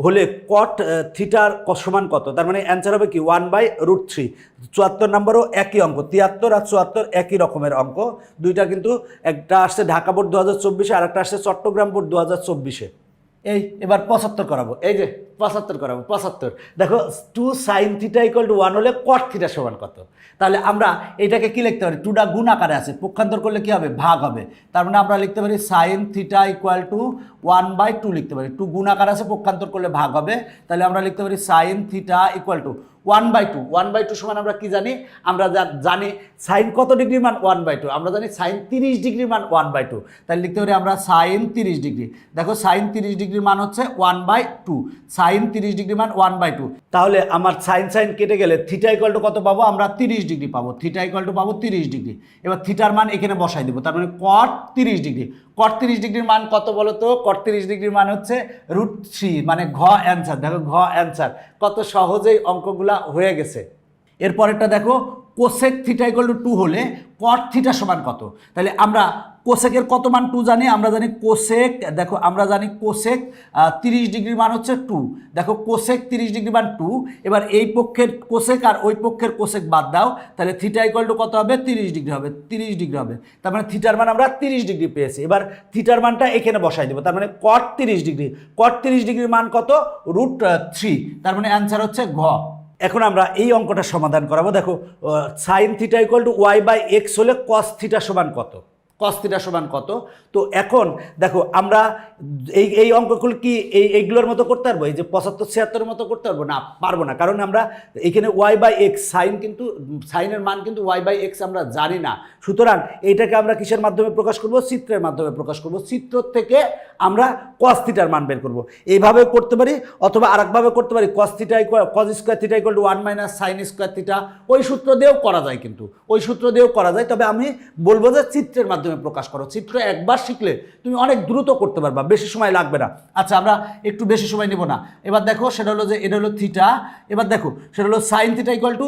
হলে কট থিটার সমান কত, তার মানে অ্যান্সার হবে কি 1/√3। 74 নাম্বারও একই অঙ্ক, 73 আর 74 একই রকমের অঙ্ক, দুইটা কিন্তু একটা আসছে ঢাকা বোর্ড 2024-এ আর একটা আসছে চট্টগ্রাম বোর্ড 2024-এ। এবার 75 করাবো, এই যে 75 করাবো, 75। দেখো 2 সাইন থিটা ইকুয়াল টু 1 হলে কট থিটা সমান কত, তাহলে আমরা এটাকে কি লিখতে পারি, 2টা গুণ আকারে আছে, পক্ষান্তর করলে কি হবে, ভাগ হবে। তার মানে আমরা লিখতে পারি সাইন থিটা ইকুয়াল টু 1/2 লিখতে পারি, 2 গুণ আকার আছে, পক্ষান্তর করলে ভাগ হবে। তাহলে আমরা লিখতে পারি সাইন থিটা ইকুয়াল টু 1/2 সমান আমরা কি জানি, আমরা জানি সাইন কত ডিগ্রির মান 1/2, আমরা জানি সাইন 30 ডিগ্রির মান 1/2, তাহলে লিখতে পারি আমরা সাইন 30 ডিগ্রি। দেখো সাইন 30 ডিগ্রির মান হচ্ছে 1/2, সাইন 30 ডিগ্রির মান 1/2। তাহলে আমার সাইন কেটে গেলে থিটা ইকুয়াল টু কত পাবো, আমরা 30 ডিগ্রি পাবো, থিটা ইকুয়াল টু পাবো 30 ডিগ্রি। এবার থিটার মান এখানে বসাই দেবো, তার মানে কট 30 ডিগ্রি। কট 30 ডিগ্রির মান কত বলো তো, কট 30 ডিগ্রির মান হচ্ছে √3, মানে ঘ অ্যান্সার। দেখো ঘ অ্যান্সার, কত সহজেই অঙ্কগুলা হয়ে গেছে। এরপরেরটা দেখো কোসেক থিটা ইকুয়াল টু 2 হলে কট থিটা সমান কত, তাহলে আমরা কোসেকের কত মান 2 জানি, আমরা জানি কোসেক, দেখো আমরা জানি কোসেক 30 ডিগ্রির মান হচ্ছে 2। দেখো কোসেক 30 ডিগ্রি মান 2। এবার এই পক্ষের কোসেক আর ওই পক্ষের কোসেক বাদ দাও, তাহলে থিটা ইকুয়াল টু কত হবে, 30 ডিগ্রি হবে, 30 ডিগ্রি হবে। তার মানে থিটার মান আমরা 30 ডিগ্রি পেয়েছি। এবার থিটার মানটা এখানে বসাই দেবো, তার মানে কট 30 ডিগ্রি, কট 30 ডিগ্রির মান কত, √3। তার মানে অ্যান্সার হচ্ছে ঘ। এখন আমরা এই অঙ্কটা সমাধান করাবো। দেখো sine theta equal two y/x হলে কস থিটা সমান কত, কস থিটা সমান কত। তো এখন দেখো আমরা এই অঙ্কগুলো কি এইগুলোর মতো করতে পারবো, এই যে 75-76 মতো করতে পারবো না, পারবো না, কারণ আমরা এখানে y/x সাইন কিন্তু সাইনের মান কিন্তু y/x আমরা জানি না। সুতরাং এইটাকে আমরা কিসের মাধ্যমে প্রকাশ করব, চিত্রের মাধ্যমে প্রকাশ করব। চিত্র থেকে আমরা কস থিটার মান বের করব। এইভাবে করতে পারি, অথবা আরেকভাবে করতে পারি, cos square theta equal two 1 - sine square theta. ওই সূত্র দিয়েও করা যায়, কিন্তু ওই সূত্র দিয়েও করা যায়। তবে আমি বলবো যে চিত্রের মাধ্যমে প্রকাশ করো। চিত্র একবার শিখলে তুমি অনেক দ্রুত করতে পারবা, বেশি সময় লাগবে না। আচ্ছা, আমরা একটু বেশি সময় নেব না। এবার দেখো সেটা হলো যে এটা হলো থিটা। এবার দেখো সেটা হলো সাইন থিটা ইকুয়াল টু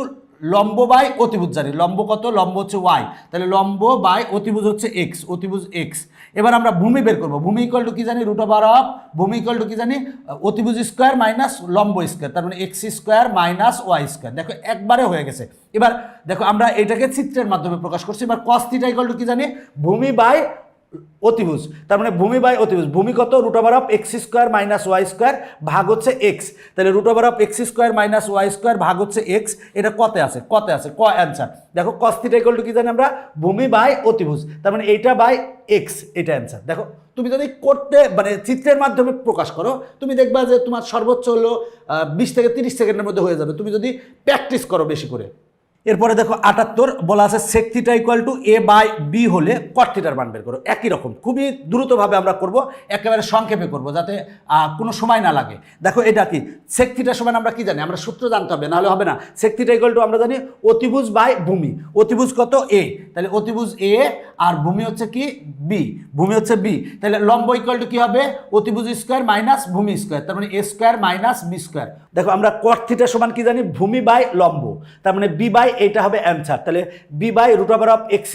লম্ব বাই অতিভুজ জানি। লম্ব কত, লম্ব হচ্ছে ওয়াই, তাহলে লম্ব বাই অতিভুজ হচ্ছে এক্স, অতিভুজ এক্স। এবার আমরা ভূমি বের করবো। ভূমি ইকুয়াল টু কি জানি, √, ভূমি ইকুয়াল টু কি জানি, অতিভুজ স্কোয়ার মাইনাস লম্ব স্কোয়ার, তার মানে x square minus y square. দেখো একবারে হয়ে গেছে। এবার দেখো আমরা এটাকে চিত্রের মাধ্যমে প্রকাশ করছি। এবার কস থিটা ইকুয়াল টু কি জানি, ভূমি বাই অতিভুজ, তার মানে ভূমি বাই অতিভুজ। ভূমি কত, √(x² - y² ভাগ হচ্ছে এক্স, তাহলে √(x² - y² ভাগ হচ্ছে এক্স। এটা কতে আছে, কতে আছে, ক অ্যান্সার। দেখো কস থিটা ইকুয়াল টু কি জানি আমরা, ভূমি বাই অতিভুজ, তার মানে এইটা বাই এক্স, এটা অ্যান্সার। দেখো তুমি যদি করতে মানে চিত্রের মাধ্যমে প্রকাশ করো, তুমি দেখবা যে তোমার সর্বোচ্চ হলো 20 থেকে 30 সেকেন্ডের মধ্যে হয়ে যাবে, তুমি যদি প্র্যাকটিস করো বেশি করে। এরপরে দেখো 78 বলা আছে sec theta equal two a/b হলে কট থিটার মান বের করো। একই রকম, খুবই দ্রুতভাবে আমরা করব, একেবারে সংক্ষেপে করব যাতে কোনো সময় না লাগে। দেখো এটা কি, সেক থিটা সমান আমরা কি জানি, আমরা সূত্র জানতে হবে, নাহলে হবে না। সেক থিটা ইকুয়াল টু আমরা জানি অতিভুজ বাই ভূমি। অতিভুজ কত, a, তাহলে অতিভুজ a আর ভূমি হচ্ছে কি b, ভূমি হচ্ছে b, তাহলে লম্ব ইকুয়াল টু কি হবে, অতিভুজ স্কোয়ার মাইনাস ভূমি স্কোয়ার, তার মানে a² - b²। দেখো আমরা কট থিটা সমান কি জানি, ভূমি বাই লম্ব, তার মানে b বাই, এইটা হবে অ্যান্সার। তাহলে b বাই √(x²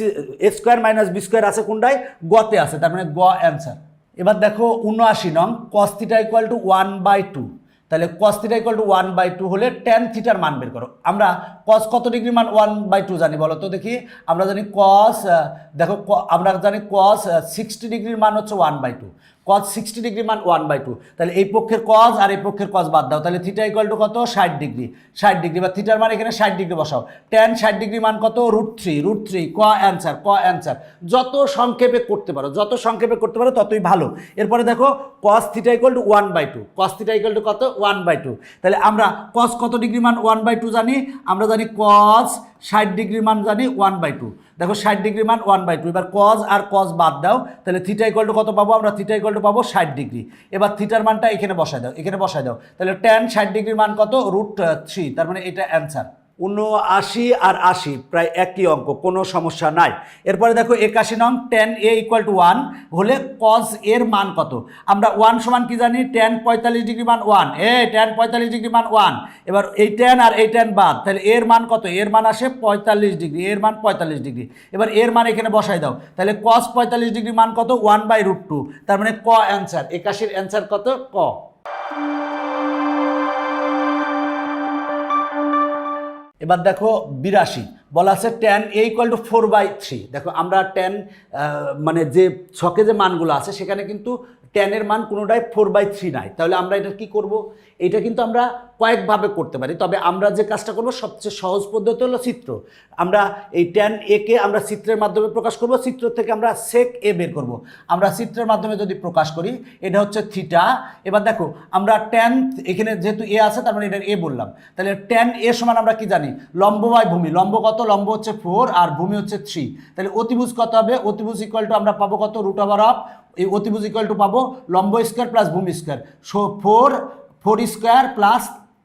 - b² আছে কোনটায়, গতে আছে, তার মানে গ অ্যান্সার। এবার দেখো 79 নং, cos থিটা ইকুয়াল টু 1/2, তাহলে cos থিটা ইকুয়াল টু 1/2 হলে tan থিটার মান বের করো। আমরা cos কত ডিগ্রি মান 1/2 জানি বলো তো দেখি, আমরা জানি cos, দেখো আমরা জানি cos 60 ডিগ্রির মান হচ্ছে 1/2, cos 60 ডিগ্রি মান 1/2, তাহলে এই পক্ষের cos আর এই পক্ষের cos বাদ দাও, তাহলে থিটা ইকুয়াল টু কত, 60 ডিগ্রি, 60 ডিগ্রি, বা থিটার মান এখানে 60 ডিগ্রি বসাও, tan 60 ডিগ্রি মান কত, √3, ক অ্যান্সার, ক অ্যান্সার। যত সংক্ষেপে করতে পারো, যত সংক্ষেপে করতে পারো ততই ভালো। এরপরে দেখো cos theta equal to 1/2, cos theta equal two কত, 1/2, তাহলে আমরা cos কত ডিগ্রি মান 1/2 জানি, আমরা জানি cos 60 ডিগ্রির মান জানি 1/2, দেখো 60 ডিগ্রি মান 1/2, এবার cos আর cos বাদ দাও, তাহলে থিটা ইকুয়াল টু কত পাবো আমরা, থিটা ইকুয়াল টু পাবো 60 ডিগ্রি। এবার থিটার মানটা এখানে বসায় দাও, এখানে বসায় দাও, তাহলে tan 60 ডিগ্রির মান কত, √3, তার মানে এটা অ্যান্সার। 79 আর 80 প্রায় একই অঙ্ক, কোনো সমস্যা নাই। এরপরে দেখো 81 নং, tan a ইকুয়াল টু 1 হলে cos এর মান কত, আমরা 1 সমান কি জানি, tan 45 ডিগ্রি মান 1, tan 45 ডিগ্রি মান 1, এবার এই tan আর এই tan বাদ, তাহলে এর মান কত, এর মান আসে 45 ডিগ্রি, এর মান 45 ডিগ্রি, এবার এর মান এখানে বসাই দাও, তাহলে cos 45 ডিগ্রি মান কত, 1/√2, তার মানে ক অ্যান্সার। 81 অ্যান্সার কত, ক। এবার দেখো 82 বলা আছে tan a ইকুয়াল টু 4/3। দেখো আমরা tan মানে যে ছকে যে মানগুলো আছে সেখানে কিন্তু tan এর মান কোনোটাই 4/3 নাই, তাহলে আমরা এটা কি করব, এটা কিন্তু আমরা কয়েকভাবে করতে পারি, তবে আমরা যে কাজটা করব সবচেয়ে সহজ পদ্ধতি হলো চিত্র। আমরা এই tan a কে আমরা চিত্রের মাধ্যমে প্রকাশ করব, চিত্র থেকে আমরা sec a বের করব। আমরা চিত্রের মাধ্যমে যদি প্রকাশ করি, এটা হচ্ছে থিটা। এবার দেখো আমরা tan, এখানে যেহেতু a আছে তার মানে এটা a বললাম, তাহলে tan a সমান আমরা কি জানি, লম্ব বাই ভূমি, লম্ব কত, লম্ব হচ্ছে 4 আর ভূমি হচ্ছে 3, তাহলে অতিভুজ কত হবে, অতিভুজ ইকুয়াল টু আমরা পাবো কত, √, এই অতিভুজ ইকুয়াল টু পাবো লম্ব স্কোয়ার প্লাস ভূমি স্কোয়ার, 4 স্কোয়ার প্লাস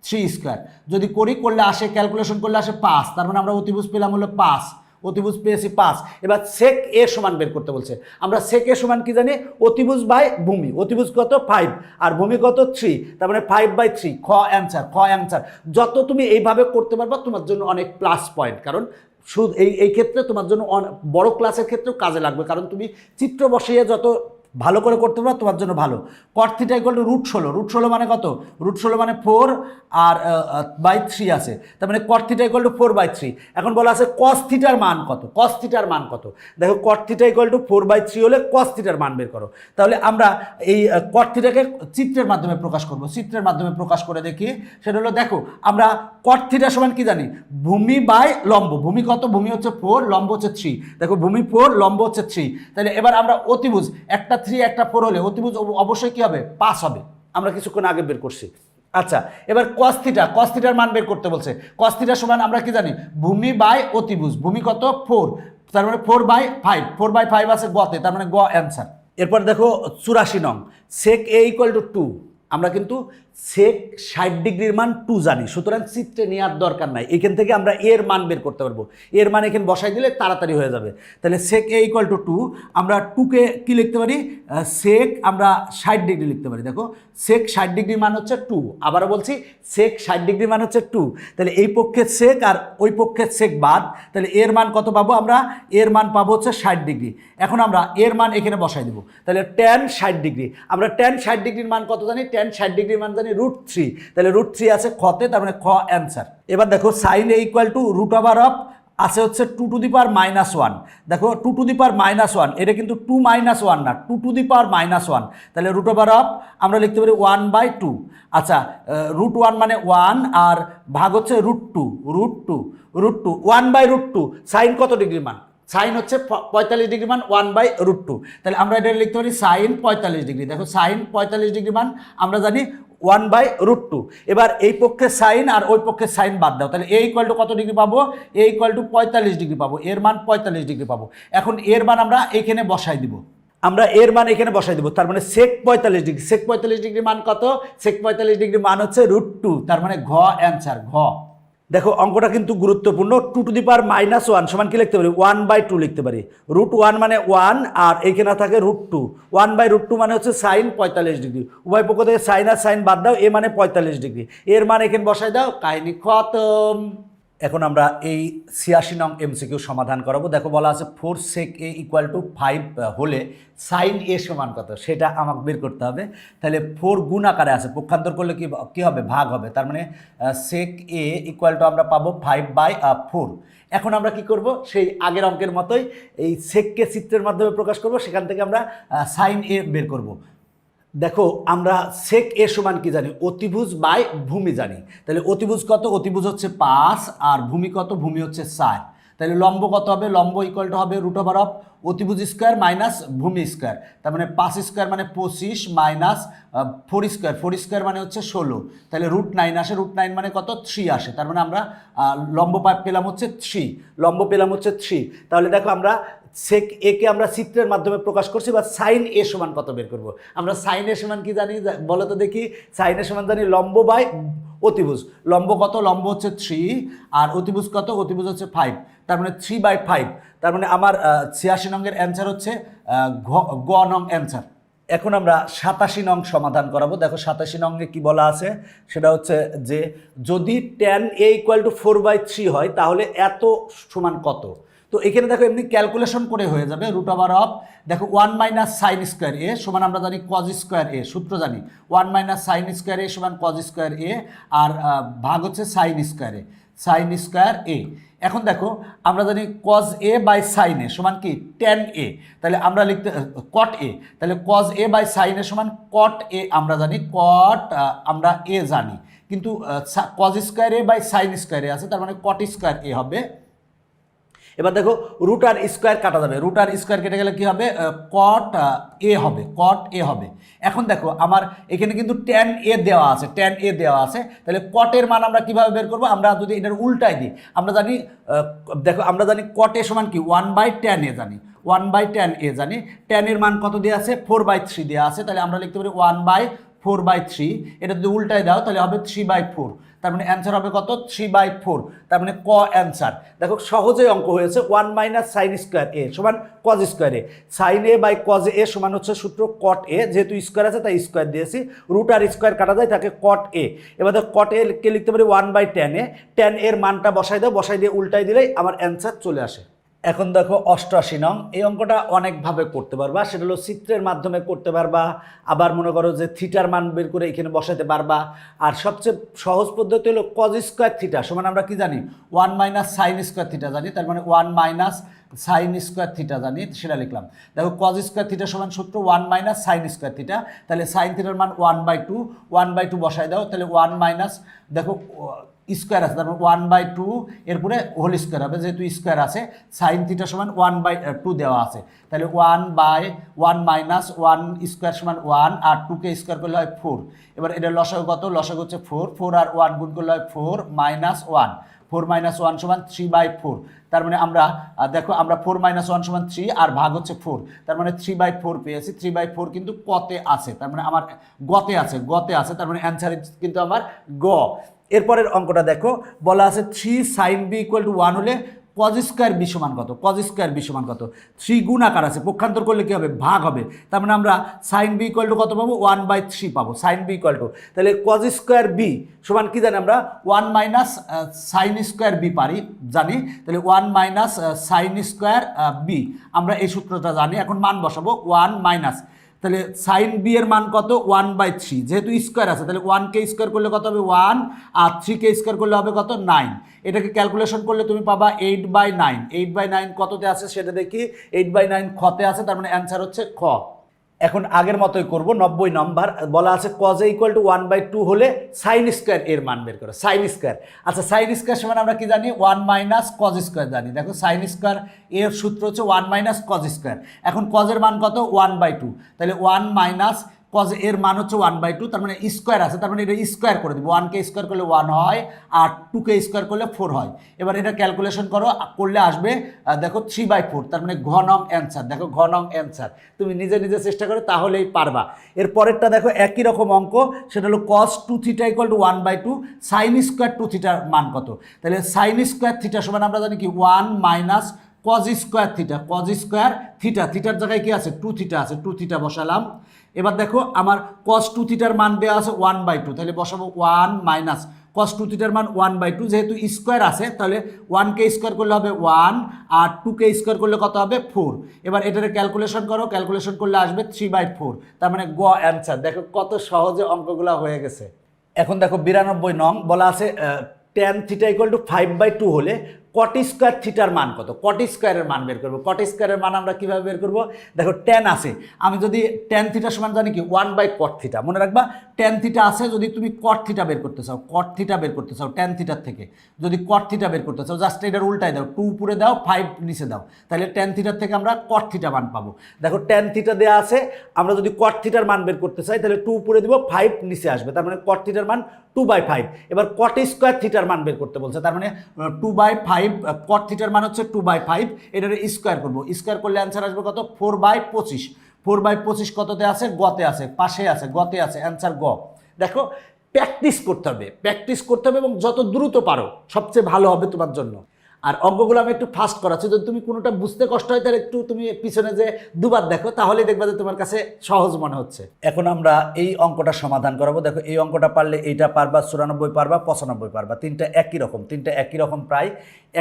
3 স্কোয়ার, যদি করলে আসে, ক্যালকুলেশন করলে আসে 5, তার মানে আমরা অতিভুজ পেলাম হলো 5, অতিভুজ পেয়েছি 5। এবার সেক এ সমান বের করতে বলছে, আমরা সেক এ সমান কি জানি, অতিভুজ বাই ভূমি, অতিভুজ কত 5 আর ভূমি কত 3, তার মানে 5/3, খ অ্যান্সার, খ অ্যান্সার। যত তুমি এইভাবে করতে পারবা তোমার জন্য অনেক প্লাস পয়েন্ট, কারণ শুধু এই ক্ষেত্রে তোমার জন্য বড় ক্লাসের ক্ষেত্রেও কাজে লাগবে, কারণ তুমি চিত্র বসিয়ে যত ভালো করে করতে পারো তোমার জন্য ভালো। কট থিটা ইকুয়াল টু √16, √16 মানে কত? √16 মানে 4 আর বাই 3 আছে, তার মানে কট থিটা ইকুয়াল টু 4/3। এখন বলা আছে কস থিটার মান কত? কস থিটার মান কত? দেখো কট থিটা ইকুয়াল টু 4/3 হলে কস থিটার মান বের করো। তাহলে আমরা এই কট থিটাকে চিত্রের মাধ্যমে প্রকাশ করব। চিত্রের মাধ্যমে প্রকাশ করে দেখি, সেটা হলো দেখো আমরা কট থিটা সমান কি জানি? ভূমি বাই লম্ব। ভূমি কত? ভূমি হচ্ছে 4, লম্ব হচ্ছে 3। দেখো ভূমি 4, লম্ব হচ্ছে 3। তাহলে এবার আমরা অতিভুজ, একটা 3 একটা 4 হলে অতিভুজ অবশ্যই কি হবে? 5 হবে। আমরা কিছুক্ষণ আগে বের করছি। আচ্ছা, এবার কস থিটা, কস থিটার মান বের করতে বলছে। কস থিটা সমান আমরা কি জানি? ভূমি বাই অতিভুজ। ভূমি কত? 4, তার মানে 4/5। 4/5 আছে গতে, তার মানে গ অ্যান্সার। এরপর দেখো 84 নং, সেক এ ইকুয়াল টু 2। আমরা কিন্তু সেক 60 ডিগ্রির মান 2 জানি, সুতরাং চিত্রে নেওয়ার দরকার নাই। এখান থেকে আমরা এর মান বের করতে পারবো। এর মান এখানে বসাই দিলে তাড়াতাড়ি হয়ে যাবে। তাহলে সেক এ ইকুয়াল টু 2, আমরা 2কে কী লিখতে পারি? সেক আমরা 60 ডিগ্রি লিখতে পারি। দেখো সেক 60 ডিগ্রি মান হচ্ছে 2। আবারও বলছি, সেক 60 ডিগ্রি মান হচ্ছে 2। তাহলে এই পক্ষের সেক আর ওই পক্ষের সেক বাদ, তাহলে এর মান কত পাবো আমরা? এর মান পাবো হচ্ছে 60 ডিগ্রি। এখন আমরা এর মান এখানে বসাই দেবো। তাহলে tan 60 ডিগ্রি, আমরা tan 60 ডিগ্রির মান কত জানি? tan 60 ডিগ্রির মান জানি √3। তাহলে √3 আছে খতে, তার মানে খ অ্যান্সার। এবার দেখো সাইন এ ইকুয়াল টু √ওভার আছে হচ্ছে 2 টু দি পাওয়ার -1। দেখো 2 টু দি পাওয়ার -1, এটা কিন্তু 2 - 1 না, 2 টু দি পাওয়ার -1। তাহলে √ওভার আমরা লিখতে পারি 1/2। আচ্ছা, √1 মানে 1 আর ভাগ হচ্ছে √2, √2 1/√2। সাইন কত ডিগ্রি মান? সাইন হচ্ছে 45 ডিগ্রি মান 1/√2। তাহলে আমরা এটা লিখতে পারি সাইন 45 ডিগ্রি। দেখো সাইন 45 ডিগ্রি মান আমরা জানি 1/√2। এবার এই পক্ষে সাইন আর ওই পক্ষে সাইন বাদ দাও, তাহলে এ ইকুয়াল টু কত ডিগ্রি পাবো? এ ইকুয়াল টু 45 ডিগ্রি পাবো। এর মান 45 ডিগ্রি পাবো। এখন এর মান আমরা এখানে বসাই দিব। আমরা এর মান এখানে বসাই দেবো, তার মানে সেক 45 ডিগ্রি। সেক 45 ডিগ্রি মান কত? সেক 45 ডিগ্রি মান হচ্ছে √2, তার মানে ঘ অ্যান্সার, ঘ। দেখো অঙ্কটা কিন্তু গুরুত্বপূর্ণ। 2 টু দি পাওয়ার -1 সমান কি লিখতে পারি? 1/2 লিখতে পারি। √1 মানে 1 আর এইখানে থাকে √2। 1/√2 মানে হচ্ছে সাইন 45 ডিগ্রি। উভয় পক্ষ থেকে সাইন আর সাইন বাদ দাও, এ মানে 45 ডিগ্রি। এর মান এখানে বসাই দাও, কাহিনী খতম। এখন আমরা এই 86 নং এমসিকিউ সমাধান করাবো। দেখো বলা আছে 4 সেক এ ইকুয়াল টু 5 হলে সাইন এ সমান কত, সেটা আমাকে বের করতে হবে। তাহলে 4 গুণ আকারে আছে, পক্ষান্তর করলে কি হবে? ভাগ হবে। তার মানে সেক এ ইকুয়াল টু আমরা পাবো 5/4। এখন আমরা কি করব? সেই আগের অঙ্কের মতোই এই সেককে চিত্রের মাধ্যমে প্রকাশ করব, সেখান থেকে আমরা সাইন এ বের করব। দেখো আমরা সেক এ সমান কি জানি? অতিভুজ বাই ভূমি জানি। তাহলে অতিভুজ কত? অতিভুজ হচ্ছে 5 আর ভূমি কত? ভূমি হচ্ছে 4। তাহলে লম্ব কত হবে? লম্ব ইকুয়াল টু হবে √ওভার অতিভুজ স্কোয়ার মাইনাস ভূমি স্কোয়ার। তার মানে 5 স্কোয়ার মানে 25 মাইনাস 4 স্কোয়ার, 4 স্কোয়ার মানে হচ্ছে 16। তাহলে √9 আসে, √9 মানে কত? 3 আসে। তার মানে আমরা লম্ব পেলাম হচ্ছে 3, লম্ব পেলাম হচ্ছে 3। তাহলে দেখো আমরা সেক এ কে আমরা চিত্রের মাধ্যমে প্রকাশ করছি, বা সাইন এ সমান কত বের করব? আমরা সাইন এ সমান কি জানি বলো তো দেখি? সাইন এ সমান জানি লম্ব বাই অতিভুজ। লম্ব কত? লম্ব হচ্ছে 3 আর অতিভুজ কত? অতিভুজ হচ্ছে 5, তার মানে 3/5। তার মানে আমার 86 নংয়ের অ্যান্সার হচ্ছে গ নং অ্যান্সার। এখন আমরা 87 নং সমাধান করাবো। দেখো 87 নংয়ে কি বলা আছে, সেটা হচ্ছে যে যদি tan a ইকুয়াল টু 4/3 হয় তাহলে এত সমান কত? তো এখানে দেখো এমনি ক্যালকুলেশন করে হয়ে যাবে। √ওভার দেখো 1 - sin স্কোয়ার এ সমান আমরা জানি cos স্কোয়ার এ, সূত্র জানি 1 - sin স্কোয়ার এ সমান cos স্কোয়ার এ আর ভাগ হচ্ছে sin square a, sin square a. এখন দেখো আমরা জানি cos a by sin a সমান কি? tan a। তাহলে আমরা লিখতে cot a, তাহলে cos a by sin a সমান cot a আমরা জানি, cot আমরা a জানি, কিন্তু cos square a by sin square a আছে, তার মানে cot স্কোয়ার এ হবে। এবার দেখো রুট আর স্কোয়ার কাটা যাবে, রুট আর স্কোয়ার কেটে গেলে কি হবে? কট এ হবে, কট এ হবে। এখন দেখো আমার এখানে কিন্তু ট্যান এ দেওয়া আছে, ট্যান এ দেওয়া আছে, তাহলে কটের মান আমরা কিভাবে বের করবো? আমরা যদি এটার উল্টাই দিই, আমরা জানি দেখো আমরা জানি কট এ সমান কি? 1/tan এ জানি, 1/tan এ জানি। ট্যান এর মান কত দেওয়া আছে? 4/3 দেওয়া আছে, তাহলে আমরা লিখতে পারি 1/4/3। এটা যদি উল্টায় দাও তাহলে হবে 3/4। তার মানে অ্যান্সার হবে কত 3/4, তার মানে ক অ্যান্সার। দেখো সহজেই অঙ্ক হয়েছে, 1 মাইনাস সাইন স্কোয়ার এ সমান cos square a, sine a by cos a সমান হচ্ছে সূত্র কট এ, যেহেতু স্কোয়ার আছে তাই স্কোয়ার দিয়েছি, রুট আর স্কোয়ার কাটা যায় তাকে কট এ। এবার দেখো কট এ কে লিখতে পারি 1/tan এ, tan এর মানটা বসাই দাও, বসাই দিয়ে উল্টাই দিলেই আমার অ্যান্সার চলে আসে। এখন দেখো 88 নং, এই অঙ্কটা অনেকভাবে করতে পারবা, সেটা হলো চিত্রের মাধ্যমে করতে পারবা, আবার মনে করো যে থিটার মান বের করে এখানে বসাতে পারবা, আর সবচেয়ে সহজ পদ্ধতি হলো কজ স্কোয়ার থিটা সমান আমরা কি জানি 1 মাইনাস সাইন স্কোয়ার থিটা জানি, তার মানে 1 মাইনাস সাইন স্কোয়ার থিটা জানি, সেটা লিখলাম। দেখো কজ স্কোয়ার থিটা সমান সূত্র 1 মাইনাস সাইন স্কোয়ার থিটা, তাহলে সাইন থিটার মান 1/2 বসাই দাও, তাহলে 1 মাইনাস দেখো স্কোয়ার আছে, তারপর 1/2 এরপরে হোল স্কোয়ার হবে, যেহেতু স্কোয়ার আছে সাইন থিটা সমান 1/2 দেওয়া আছে, তাহলে 1/1 মাইনাস 1 স্কোয়ার সমান 1, আর 2কে স্কোয়ার করলে হয় 4। এবার এটা লসাগু কত, লসাগু হচ্ছে 4 আর 1 গুণ করলে হয় 4 মাইনাস 1, 4 মাইনাস 1 সমান 3/4, তার মানে আমরা দেখো আমরা 4 মাইনাস 1 সমান 3 আর ভাগ হচ্ছে 4, তার মানে 3/4 পেয়েছি। 3/4 কিন্তু কতে আছে, তার মানে আমার গতে আছে, তার মানে অ্যান্সার কিন্তু আমার গ। এরপরের অঙ্কটা দেখো, বলা আছে 3 সাইন বি ইকুয়াল টু 1 হলে কজ স্কোয়ার বি সমান কত, কজ স্কোয়ার বি সমান কত, 3 গুণ আকার আছে, পক্ষান্তর করলে কী হবে ভাগ হবে, তার মানে আমরা সাইন বি ইকুয়াল টু কত পাবো 1/3 পাবো, সাইন বি ইকুয়াল টু, তাহলে কজ স্কোয়ার বি সমান কি জানি আমরা 1 মাইনাস সাইন স্কোয়ার বি জানি, তাহলে 1 মাইনাস সাইন স্কোয়ার বি আমরা এই সূত্রটা জানি। এখন মান বসাবো 1 মাইনাস, তাহলে সাইন বি এর মান কত 1/3, যেহেতু স্কোয়ার আছে তাহলে 1কে স্কোয়ার করলে কত হবে 1, আর 3কে স্কোয়ার করলে হবে কত 9, এটাকে ক্যালকুলেশন করলে তুমি পাবা 8/9, 8/9 কততে আছে সেটা দেখি, 8/9 খতে আছে, তার মানে অ্যান্সার হচ্ছে খ। এখন আগের মতোই করব, 90 নম্বর, বলা আছে কজ এ ইকুয়াল টু 1/2 হলে সাইন স্কোয়ার এর মান বের করো, সাইন স্কোয়ার। আচ্ছা সাইন স্কোয়ার সমান আমরা কি জানি 1 মাইনাস কজ স্কোয়ার জানি, দেখো সাইন স্কোয়ার এর সূত্র হচ্ছে 1 মাইনাস কজ স্কোয়ার। এখন কজের মান কত 1/2, তাহলে 1 মাইনাস কজ এর মান হচ্ছে 1/2, তার মানে স্কোয়ার আছে, তার মানে এটা স্কোয়ার করে দেবো, 1কে স্কোয়ার করলে 1 হয়, আর 2কে স্কোয়ার করলে 4 হয়। এবার এটা ক্যালকুলেশন করলে আসবে দেখো 3/4, তার মানে ঘ নং অ্যান্সার। দেখো ঘ নং অ্যান্সার, তুমি নিজে নিজে চেষ্টা করো তাহলেই পারবা। এরপরেরটা দেখো একই রকম অঙ্ক, সেটা হলো cos 2 theta equal to 1/2 sine square 2 থিটার মান কত, তাহলে সাইন স্কোয়ার থিটা সমান আমরা জানি কি 1 minus cos square theta, cos square theta, থিটার জায়গায় কি আছে 2 থিটা আছে, 2 থিটা বসালাম। এবার দেখো আমার cos 2 থিটার মান দেওয়া আছে 1/2, তাহলে বসাবো 1 মাইনাস cos 2 থিটার মান 1/2, যেহেতু স্কোয়ার আছে তাহলে 1কে স্কোয়ার করলে হবে 1, আর 2কে স্কোয়ার করলে কত হবে 4। এবার এটারে ক্যালকুলেশন করো, ক্যালকুলেশন করলে আসবে 3/4, তার মানে গ অ্যান্সার। দেখো কত সহজে অঙ্কগুলো হয়ে গেছে। এখন দেখো 92 নং, বলা আছে tan থিটা ইকুয়াল টু 5/2 হলে কট স্কোয়ার থিটার মান কত, কট স্কোয়ারের মান বের করবো। কট স্কোয়ারের মান আমরা কীভাবে বের করবো, দেখো ট্যান আছে, আমি যদি ট্যান থিটা সমান জানি কি 1/cot থিটা, মনে রাখবা ট্যান থিটা আছে, যদি তুমি কট থিটা বের করতে চাও, কট থিটা বের করতে চাও ট্যান থিটার থেকে, যদি কট থিটা বের করতে চাও জাস্ট এটার উল্টাই দাও, 2 উপরে দাও 5 নিচে দাও, তাহলে ট্যান থিটার থেকে আমরা কট থিটা মান পাবো। দেখো ট্যান থিটা দেওয়া আছে, আমরা যদি কট থিটার মান বের করতে চাই তাহলে 2 উপরে দিব 5 নিচে আসবে, তার মানে কট থিটার মান 2/5। এবার কট স্কোয়ার থিটার মান বের করতে বলছে, তার মানে 2/5, কট থিটার মান হচ্ছে 2/5, এটার স্কোয়ার করবো, স্কোয়ার করলে অ্যান্সার আসবে কত 4/25, 4/25 কততে আছে গতে আছে, পাশে আছে, গতে আছে, অ্যান্সার গ। দেখো প্র্যাকটিস করতে হবে, প্র্যাকটিস করতে হবে এবং যত দ্রুত পারো সবচেয়ে ভালো হবে তোমার জন্য। আর অঙ্কগুলো আমি একটু ফাস্ট করাচ্ছি, যদি তুমি কোনোটা বুঝতে কষ্ট হয় তাহলে একটু তুমি পিছনে যে দুবার দেখো, তাহলেই দেখবা যে তোমার কাছে সহজ মনে হচ্ছে। এখন আমরা এই অঙ্কটা সমাধান করাবো। দেখো এই অঙ্কটা পারলে এইটা পারবা, 94 পারবা, 95 পারবা, তিনটা একই রকম প্রায়,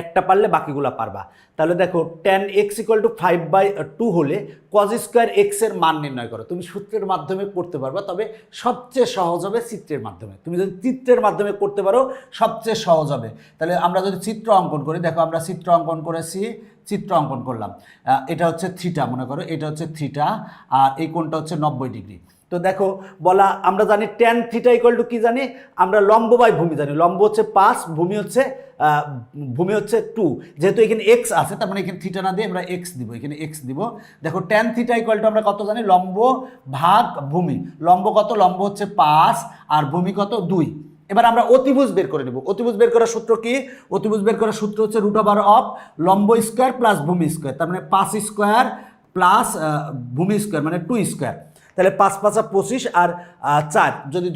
একটা পারলে বাকিগুলো পারবা। তাহলে দেখো tan x = 5/2 হলে cos স্কোয়ার x এর মান নির্ণয় করো। তুমি সূত্রের মাধ্যমে করতে পারবা, তবে সবচেয়ে সহজ হবে চিত্রের মাধ্যমে। তুমি যদি চিত্রের মাধ্যমে করতে পারো সবচেয়ে সহজ হবে। তাহলে আমরা যদি চিত্র অঙ্কন করি, দেখো আমরা চিত্র অঙ্কন করেছি, চিত্র অঙ্কন করলাম, এটা হচ্ছে থিটা, মনে করো এটা হচ্ছে থিটা, আর এই কোণটা হচ্ছে 90 ডিগ্রি। তো দেখো বলা আমরা জানি tan থিটা ইকুয়াল টু কি জানি আমরা, লম্ব বাই ভূমি জানি, লম্ব হচ্ছে 5, ভূমি হচ্ছে 2, যেহেতু এখানে x আছে তার মানে এখানে থিটা না দিয়ে আমরা x দিব, এখানে x দিব। দেখো tan থিটা ইকুয়াল টু আমরা কত জানি, লম্ব ভাগ ভূমি, লম্ব কত, লম্ব হচ্ছে 5 আর ভূমি কত 2। এবার আমরা অতিভুজ বের করে নেব। অতিভুজ বের করার সূত্র কি, অতিভুজ বের করার সূত্র হচ্ছে √of লম্ব স্কোয়ার প্লাস ভূমি স্কোয়ার, তার মানে 5 স্কোয়ার প্লাস ভূমি স্কোয়ার মানে 2 স্কোয়ার। তাহলে 5 5 25 আর 4 যদি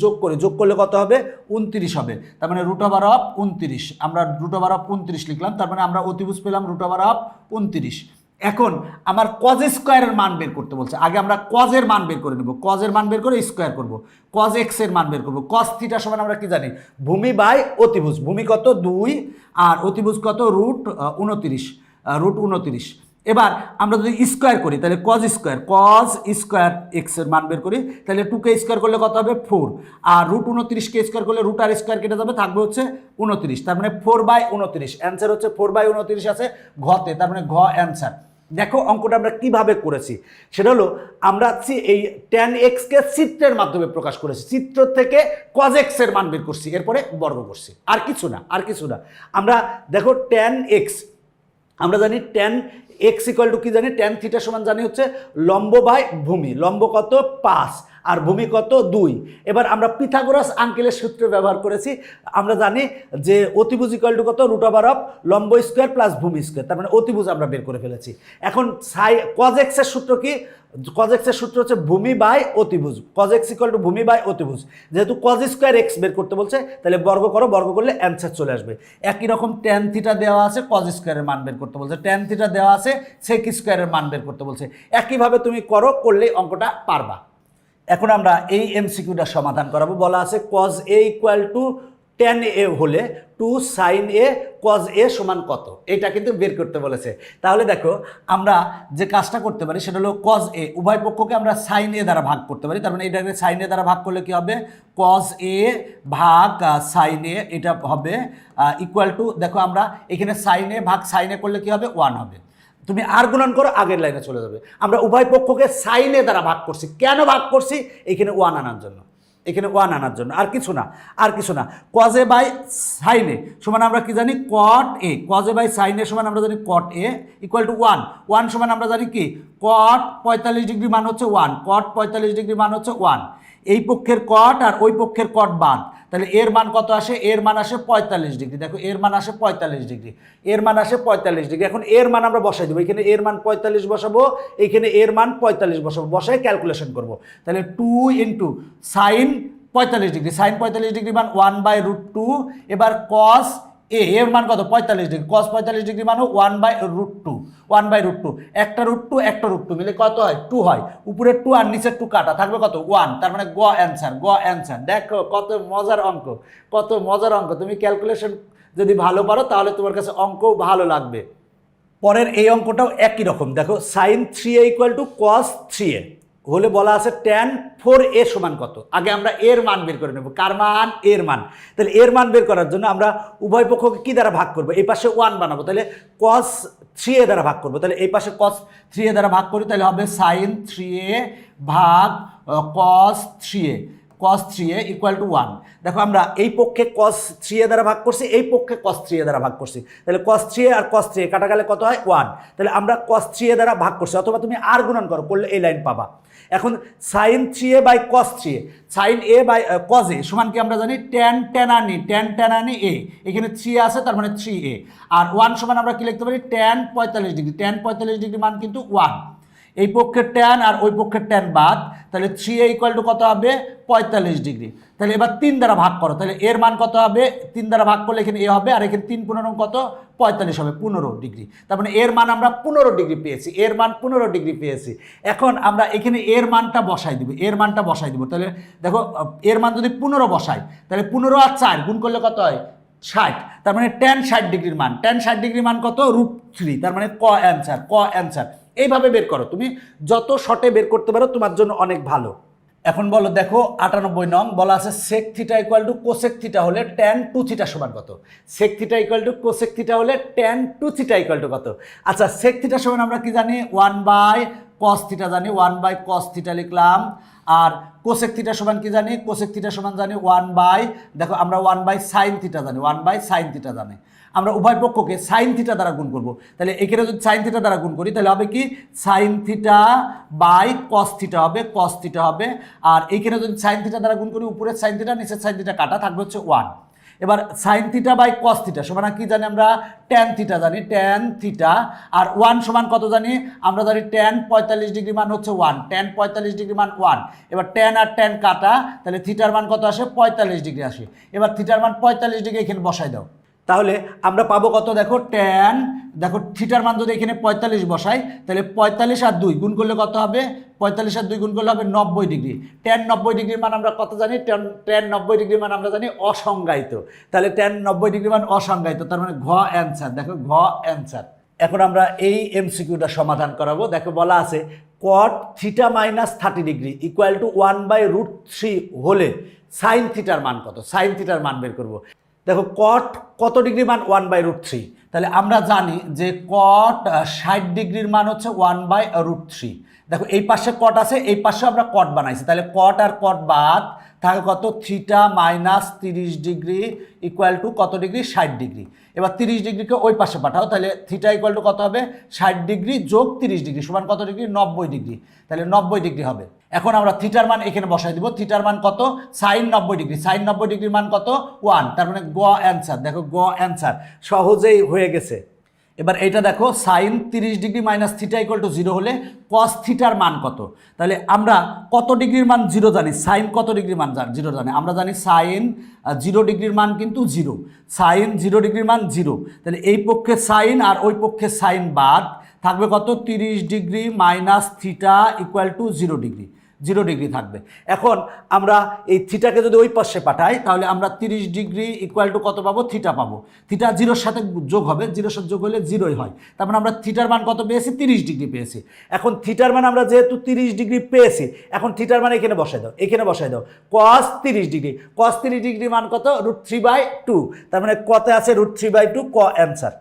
যোগ করলে কত হবে 29 হবে। তার মানে √29, আমরা √29 লিখলাম। তার মানে আমরা অতিভুজ পেলাম √29। এখন আমার কজ স্কোয়ারের মান বের করতে বলছে। আগে আমরা কজের মান বের করে নেব, কজের মান বের করে স্কোয়ার করব, কজ এক্স এর মান বের করব। কজ থিটা সমান আমরা কি জানি, ভূমি বাই অতিভুজ। ভূমি কত 2 আর অতিভুজ কত √29। এবার আমরা যদি স্কোয়ার করি তাহলে কজ স্কোয়ার এক্স এর মান বের করি, তাহলে 2কে স্কোয়ার করলে কত হবে 4, আর √29কে স্কোয়ার করলে রুট আর স্কোয়ার কেটে যাবে, থাকবে হচ্ছে 29। তার মানে 4/29, অ্যান্সার হচ্ছে 4/29 আছে ঘতে, তার মানে ঘ অ্যান্সার। দেখো অঙ্কটা আমরা কিভাবে করেছি, সেটা হলো আমরা এই tan x কে চিত্রের মাধ্যমে প্রকাশ করেছি, চিত্র থেকে cos x এর মান বের করছি, এরপরে বর্গ করছি, আর কিছু না। আমরা দেখো tan x, আমরা জানি tan x ইকুয়াল টু কি জানি, tan থিটা সমান জানি হচ্ছে লম্ব বাই ভূমি। লম্ব কত 5 আর ভূমি কত 2। এবার আমরা পিথাগোরাস আঙ্কেলের সূত্র ব্যবহার করেছি। আমরা জানি যে অতিভুজ ইকুয়াল টু কত √of লম্ব স্কোয়ার প্লাস ভূমি স্কোয়ার, তার মানে অতিভুজ আমরা বের করে ফেলেছি। এখন cos x এর সূত্র কি, cos x এর সূত্র হচ্ছে ভূমি বাই অতিভুজ। cos x ইকুয়াল টু ভূমি বাই অতিভুজ। যেহেতু cos স্কোয়ার x বের করতে বলছে, তাহলে বর্গ করো, বর্গ করলে অ্যান্সার চলে আসবে। একই রকম tan থিটা দেওয়া আছে, cos স্কোয়ারের মান বের করতে বলছে, tan থিটা দেওয়া আছে, sec স্কোয়ারের মান বের করতে বলছে। একইভাবে তুমি করলেই অঙ্কটা পারবা। এখন আমরা এই এমসিকিউটা সমাধান করাবো। বলা আছে cos a equal to tan a হলে 2 sin a cos a সমান কত, এটা কিন্তু বের করতে বলেছে। তাহলে দেখো আমরা যে কাজটা করতে পারি সেটা হলো cos a উভয় পক্ষকে আমরা sin a দ্বারা ভাগ করতে পারি। তার মানে এটাকে sin a দ্বারা ভাগ করলে কি হবে, cos a ভাগ sin a, এটা হবে ইকুয়াল টু, দেখো আমরা এখানে sin a ভাগ sin a করলে কি হবে 1 হবে। তুমি আর গুণন করো, আগের লাইনে চলে যাবে। আমরা উভয় পক্ষকে সাইনে দ্বারা ভাগ করছি। কেন ভাগ করছি, এখানে 1 আনার জন্য, আর কিছু না। cos a by sin a সমান আমরা কি জানি cot a, cos a by sin a সমান আমরা জানি cot a ইকুয়াল টু 1 সমান আমরা জানি কি cot 45 ডিগ্রি মান হচ্ছে 1, cot 45 ডিগ্রি মান হচ্ছে 1। এই পক্ষের cot আর ওই পক্ষের cot বাদ, তাহলে এর মান কত আসে, এর মান আসে 45 ডিগ্রি। দেখো এর মান আসে 45 ডিগ্রি, এখন এর মান আমরা বসাই দেবো। এখানে এর মান 45 বসাবো, এখানে এর মান 45 বসাবো, বসাই ক্যালকুলেশন করব। তাহলে 2 into sine 45 degree, sine 45 degree মান 1/√2। এবার cos a এর মান কত 45 ডিগ্রি, cos 45 ডিগ্রি মান 1/√2, একটা √2 মিলে কত হয় 2 হয়। উপরের 2 আর নিচের 2 কাটা, থাকবে কত 1, তার মানে গ অ্যান্সার। দেখো কত মজার অঙ্ক, তুমি ক্যালকুলেশন যদি ভালো পারো তাহলে তোমার কাছে অঙ্কও ভালো লাগবে। পরের এই অঙ্কটাও একই রকম। দেখো sin 3a equal to cos 3a হলে বলা আছে tan 4a সমান কত। আগে আমরা এর মান বের করে নেব, কার মান, এর মান। তাহলে এর মান বের করার জন্য আমরা উভয় পক্ষকে কি দ্বারা ভাগ করব, এই পাশে 1 বানাবো, তাহলে cos 3a দ্বারা ভাগ করবো। তাহলে এই পাশে cos 3a দ্বারা ভাগ করি, তাহলে হবে sin 3a ভাগ cos 3a ইকুয়াল টু 1। দেখো আমরা এই পক্ষে cos 3a দ্বারা ভাগ করছি, এই পক্ষে cos 3a দ্বারা ভাগ করছি, তাহলে cos 3a আর cos 3a কাটা গেলে কত হয় 1। তাহলে আমরা cos 3a দ্বারা ভাগ করছি, অথবা তুমি আর গুণন করলে এই লাইন পাবা। এখন sin 3a by cos 3a, sin a by cos a সমান কি আমরা জানি tan আনি a, এখানে 3 আছে তার মানে 3a, আর 1 সমান আমরা কি লিখতে পারি tan 45 ডিগ্রি, tan 45 ডিগ্রি মান কিন্তু 1। এই পক্ষের tan আর ওই পক্ষের tan বাদ, তাহলে 3a ইকুয়াল টু কত হবে 45 ডিগ্রি। তাহলে এবার 3 দ্বারা ভাগ করো, তাহলে এর মান কত হবে, 3 দ্বারা ভাগ করলে এখানে a হবে, আর এখানে 3 15 কত 45 হবে, 15 ডিগ্রি। তার মানে এর মান আমরা 15 ডিগ্রি পেয়েছি, এখন আমরা এখানে এর মানটা বসাই দিব, তাহলে দেখো এর মান যদি 15 বসাই, তাহলে 15 আর 4 গুণ করলে কত হয় 60, তার মানে tan 60 ডিগ্রির মান, কত √3, তার মানে ক অ্যান্সার। এইভাবে বের করো, তুমি যত শর্টে বের করতে পারো তোমার জন্য অনেক ভালো। এখন বলো, দেখো 98 নং বলা আছে sec theta equal two cosec theta হলে tan 2 থিটা সমান কত। sec theta equal two cosec theta হলে tan 2 থিটা ইকুয়াল টু কত। আচ্ছা sec থিটা সমান আমরা কি জানি 1/cos থিটা জানি, 1/cos থিটা লিখলাম। আর cosec থিটা সমান কি জানি, cosec থিটা সমান জানি 1/, দেখো আমরা 1/sin থিটা জানি, আমরা উভয় পক্ষকে sin থিটা দ্বারা গুণ করব। তাহলে এখানে যদি sin থিটা দ্বারা গুণ করি তাহলে হবে কি sin theta by cos theta হবে, আর এইখানে যদি sin থিটা দ্বারা গুণ করি উপরের sin থিটা নিচের sin থিটা কাটা, থাকবে হচ্ছে 1। এবার sine theta by cos theta সমান কি জানি আমরা ট্যান থিটা জানি, ট্যান থিটা। আর 1 সমান কত জানি আমরা জানি ট্যান 45 ডিগ্রি মান হচ্ছে 1, ট্যান 45 ডিগ্রি মান 1। এবার ট্যান আর ট্যান কাটা, তাহলে থিটার মান কত আসে 45 ডিগ্রি আসে। এবার থিটার মান 45 ডিগ্রি এখানে বসাই দাও, তাহলে আমরা পাবো কত দেখো ট্যান, দেখো থিটার মান যদি এখানে 45 বসাই তাহলে 45 আর 2 গুণ করলে কত হবে, 45 আর 2 গুণ করলে হবে 90 ডিগ্রি। ট্যান 90 ডিগ্রির মান আমরা কত জানি, ট্যান 90 ডিগ্রির মান আমরা জানি অসংজ্ঞায়িত, তাহলে ট্যান 90 ডিগ্রি মান অসংজ্ঞায়িত, তার মানে ঘ অ্যান্সার। দেখো ঘ অ্যান্সার। এখন আমরা এই এমসিকিউটা সমাধান করাবো। দেখো বলা আছে কট theta minus 30 degree equal to 1/√3 হলে সাইন থিটার মান কত, সাইন থিটার মান বের করবো। দেখো কট কত ডিগ্রি মান 1/√3, তাহলে আমরা জানি যে কট 60 ডিগ্রির মান হচ্ছে 1/√3। দেখো এই পাশে কট আছে, এই পাশে আমরা কট বানাইছি, তাহলে কট আর কট বাদ থাকে কত theta minus 30 degree equal to কত ডিগ্রি 60 ডিগ্রি। এবার 30 ডিগ্রিকে ওই পাশে পাঠাও, তাহলে থিটা ইকুয়াল টু কত হবে 60 ডিগ্রি যোগ 30 ডিগ্রি সমান কত ডিগ্রি 90 ডিগ্রি, তাহলে 90 ডিগ্রি হবে। এখন আমরা থিটার মান এখানে বসাই দিব, থিটার মান কত সাইন 90 ডিগ্রি, সাইন 90 ডিগ্রির মান কত 1, তার মানে গ অ্যান্সার। দেখো গ অ্যান্সার সহজেই হয়ে গেছে। এবার এইটা দেখো sine 30 degree minus theta equal to 0 হলে কস থিটার মান কত, তাহলে আমরা কত ডিগ্রির মান 0 জানি, সাইন কত ডিগ্রির মান 0 জানি, আমরা জানি সাইন 0 ডিগ্রির মান কিন্তু 0, সাইন 0 ডিগ্রির মান 0, তাহলে এই পক্ষে সাইন আর ওই পক্ষে সাইন বাদ থাকবে কত 30 degree minus theta equal to 0 degree, 0 degree থাকবে। এখন আমরা এই থিটাকে যদি ওই পাশে পাঠাই তাহলে আমরা 30 ডিগ্রি ইকুয়াল টু কত পাবো থিটা পাবো, থিটা 0-র সাথে যোগ হবে, 0-র সাথে যোগ হলে 0ই হয়, তার মানে আমরা থিটার মান কত পেয়েছি 30 ডিগ্রি পেয়েছি। এখন থিটার মান আমরা যেহেতু 30 ডিগ্রি পেয়েছি, এখন থিটার মান এখানে বসাই দাও, এখানে বসাই দাও cos 30 ডিগ্রি, cos 30 ডিগ্রি মান কত √3/2, তার মানে কত আছে √3/2, ক অ্যান্সার।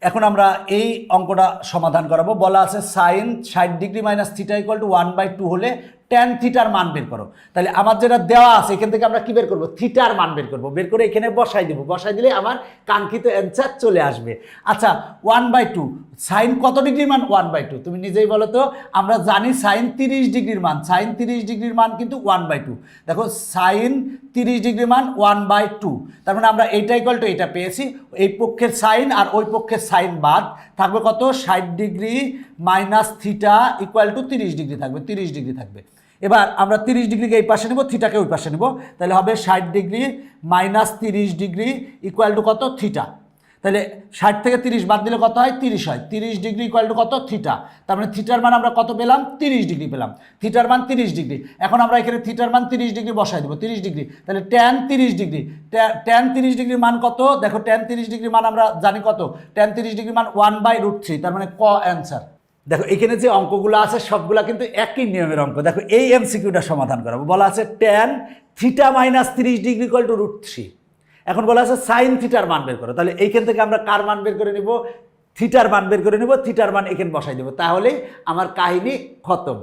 এখন আমরা এই অঙ্কটা সমাধান করাবো। বলা আছে sine 60 degree minus theta equal to 1/2 হলে ট্যান থিটার মান বের করো। তাহলে আমার যেটা দেওয়া আছে এখান থেকে আমরা কি বের করবো, থিটার মান বের করবো, বের করে এখানে বসাই দেবো, বসাই দিলে আমার কাঙ্ক্ষিত অ্যান্সার চলে আসবে। আচ্ছা 1/2 সাইন কত ডিগ্রির মান 1/2, তুমি নিজেই বলো তো। আমরা জানি সাইন 30 ডিগ্রির মান, সাইন 30 ডিগ্রির মান কিন্তু 1/2। দেখো সাইন 30 ডিগ্রির মান 1/2, তার মানে আমরা এইটা ইকুয়াল টু এটা পেয়েছি, এই পক্ষের সাইন আর ওই পক্ষের সাইন বাদ থাকবে কত 60 degree minus theta equal two 30 degree থাকবে, 30 ডিগ্রি থাকবে। এবার আমরা 30 ডিগ্রিকে এই পাশে নেব, থিটাকে ওই পাশে নেব, তাহলে হবে 60 degree minus 30 degree equal to কত থিটা, তাহলে 60 থেকে 30 বাদ দিলে কত হয় 30 হয়, 30 ডিগ্রি ইকুয়াল টু কত থিটা, তার মানে থিটার মান আমরা কত পেলাম 30 ডিগ্রি পেলাম, থিটার মান 30 ডিগ্রি। এখন আমরা এখানে থিটার মান 30 ডিগ্রি বসাই দেবো, 30 ডিগ্রি, তাহলে ট্যান 30 ডিগ্রি, ট্যান 30 ডিগ্রির মান কত, দেখো ট্যান 30 ডিগ্রির মান আমরা জানি কত, ট্যান 30 ডিগ্রির মান 1/√3, তার মানে ক অ্যান্সার। দেখো এখানে যে অঙ্কগুলো আছে সবগুলা কিন্তু একই নিয়মের অঙ্ক। দেখো এই এমসিকিউটা সমাধান করাবো। বলা আছে tan theta minus 30 degree equal to √3। এখন বলা আছে সাইন থিটার মান বের করো, তাহলে এইখান থেকে আমরা কার মান বের করে নিব, থিটার মান বের করে নিব, থিটার মান এখানে বসাই দেবো, তাহলেই আমার কাহিনী খতম।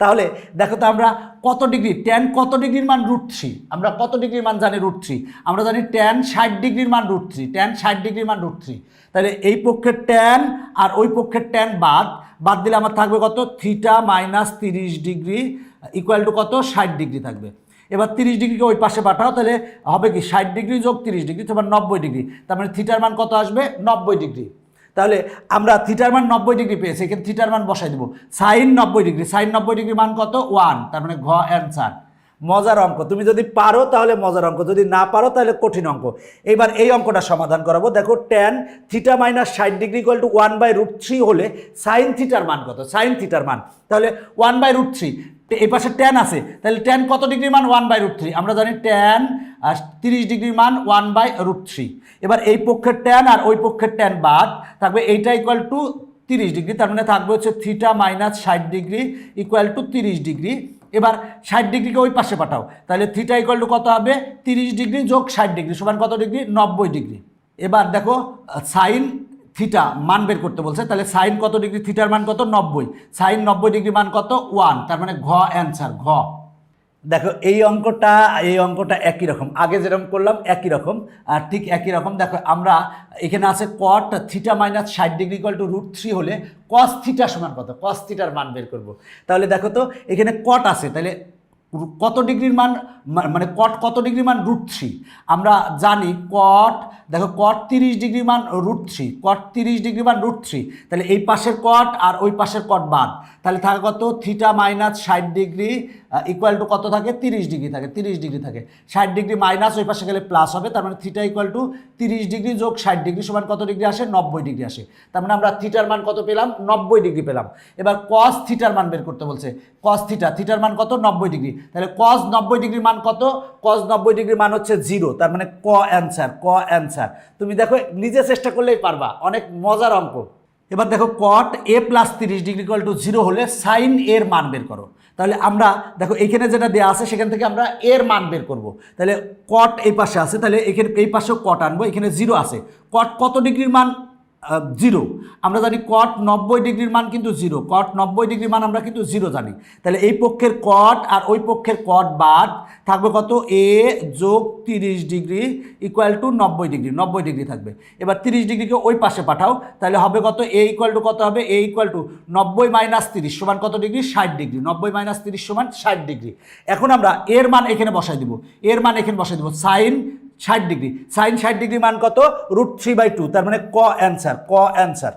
তাহলে দেখো তো আমরা কত ডিগ্রি, ট্যান কত ডিগ্রির মান √3, আমরা কত ডিগ্রির মান জানি √3, আমরা জানি ট্যান 60 ডিগ্রির মান √3, ট্যান 60 ডিগ্রির মান √3, তাহলে এই পক্ষের ট্যান আর ওই পক্ষের ট্যান বাদ দিলে আমার থাকবে কত theta minus 30 degree equal to কত 60 ডিগ্রি থাকবে। এবার 30 ডিগ্রিকে ওই পাশে পাঠাও, তাহলে হবে কি 60 ডিগ্রি যোগ 30 ডিগ্রি তোমার 90 ডিগ্রি, তার মানে থিটার মান কত আসবে 90 ডিগ্রি। তাহলে আমরা থিটার মান 90 ডিগ্রি পেয়েছি, এখানে থিটার মান বসাই দেবো, সাইন 90 ডিগ্রি, সাইন 90 ডিগ্রি মান কত 1, তার মানে ঘ অ্যান্সার। মজার অঙ্ক, তুমি যদি পারো তাহলে মজার অঙ্ক, যদি না পারো তাহলে কঠিন অঙ্ক। এবার এই অঙ্কটা সমাধান করাবো। দেখো tan theta minus 60 degree equal to 1/√3 হলে সাইন থিটার মান কত, সাইন থিটার মান, তাহলে 1/√3, এই পাশে ট্যান আছে, তাহলে ট্যান কত ডিগ্রির মান 1/√3, আমরা জানি ট্যান 30 ডিগ্রির মান 1/√3। এবার এই পক্ষের ট্যান আর ওই পক্ষের ট্যান বাদ থাকবে এইটা ইকুয়াল টু 30 ডিগ্রি, তার মানে থাকবে হচ্ছে theta minus 60 degree equal to 30 degree. এবার 60 ডিগ্রিকে ওই পাশে পাঠাও, তাহলে থিটা ইকুয়াল টু কত হবে 30 ডিগ্রি যোগ 60 ডিগ্রি সমান কত ডিগ্রি 90 ডিগ্রি। এবার দেখো সাইন থিটা মান বের করতে বলছে, তাহলে সাইন কত ডিগ্রি, থিটার মান কত 90, সাইন 90 ডিগ্রি মান কত 1, তার মানে ঘ অ্যান্সার, ঘ। দেখো এই অঙ্কটা একই রকম, আগে যেরকম করলাম একই রকম, আর ঠিক একই রকম। দেখো আমরা এখানে আছে কট theta minus 60 degree equal to √3 হলে কস থিটা সমান কত, কস থিটার মান বের করব। তাহলে দেখো তো এখানে কট আছে, তাহলে কত ডিগ্রির মান, মানে কট কত ডিগ্রি মান √3। আমরা জানি কট, দেখো কট 30 ডিগ্রি মান √3, কট 30 ডিগ্রি মান √3। তাহলে এই পাশের কট আর ওই পাশের কট বাদ, তাহলে থাকে কত theta minus 60 degree equal to কত থাকে 30 ডিগ্রি থাকে, 30 ডিগ্রি থাকে। 60 ডিগ্রি মাইনাস ওই পাশে গেলে প্লাস হবে, তার মানে থিটা ইকুয়াল টু 30 ডিগ্রি যোগ 60 ডিগ্রি সমান কত ডিগ্রি আসে 90 ডিগ্রি আসে। তার মানে আমরা থিটার মান কত পেলাম 90 ডিগ্রি পেলাম। এবার কস থিটার মান বের করতে বলছে, কস থিটার মান কত 90 ডিগ্রি। তাহলে কস 90 ডিগ্রির মান কত, কস 90 ডিগ্রির মান হচ্ছে 0, তার মানে ক অ্যান্সার। তুমি দেখো নিজে চেষ্টা করলেই পারবা, অনেক মজার অঙ্ক। এবার দেখো কট a + 30 ডিগ্রি ইকুয়াল টু 0 হলে সাইন এর মান বের করো। তাহলে আমরা দেখো এখানে যেটা দেওয়া আছে সেখান থেকে আমরা এর মান বের করব। তাহলে কট এই পাশে আছে, তাহলে এখানে এই পাশেও কট আনবো, এখানে 0 আছে। কট কত ডিগ্রির মান 0, আমরা জানি কট 90 ডিগ্রির মান কিন্তু 0, কট 90 ডিগ্রির মান আমরা কিন্তু 0 জানি। তাহলে এই পক্ষের কট আর ওই পক্ষের কট বাদ থাকবে কত a যোগ 30 degree equal to 90 degree, 90 degree থাকবে। এবার 30 ডিগ্রিকে ওই পাশে পাঠাও, তাহলে হবে কত a ইকুয়াল টু কত হবে, a ইকুয়াল টু 90 মাইনাস 30 সমান কত ডিগ্রি 60 ডিগ্রি, 90 মাইনাস 30 সমান 60 ডিগ্রি। এখন আমরা এর মান এখানে বসাই দিব, এর মান এখানে বসাই দিব, সাইন 60 ডিগ্রি, সাইন 60 ডিগ্রি মান কত √3/2, তার মানে ক অ্যান্সার।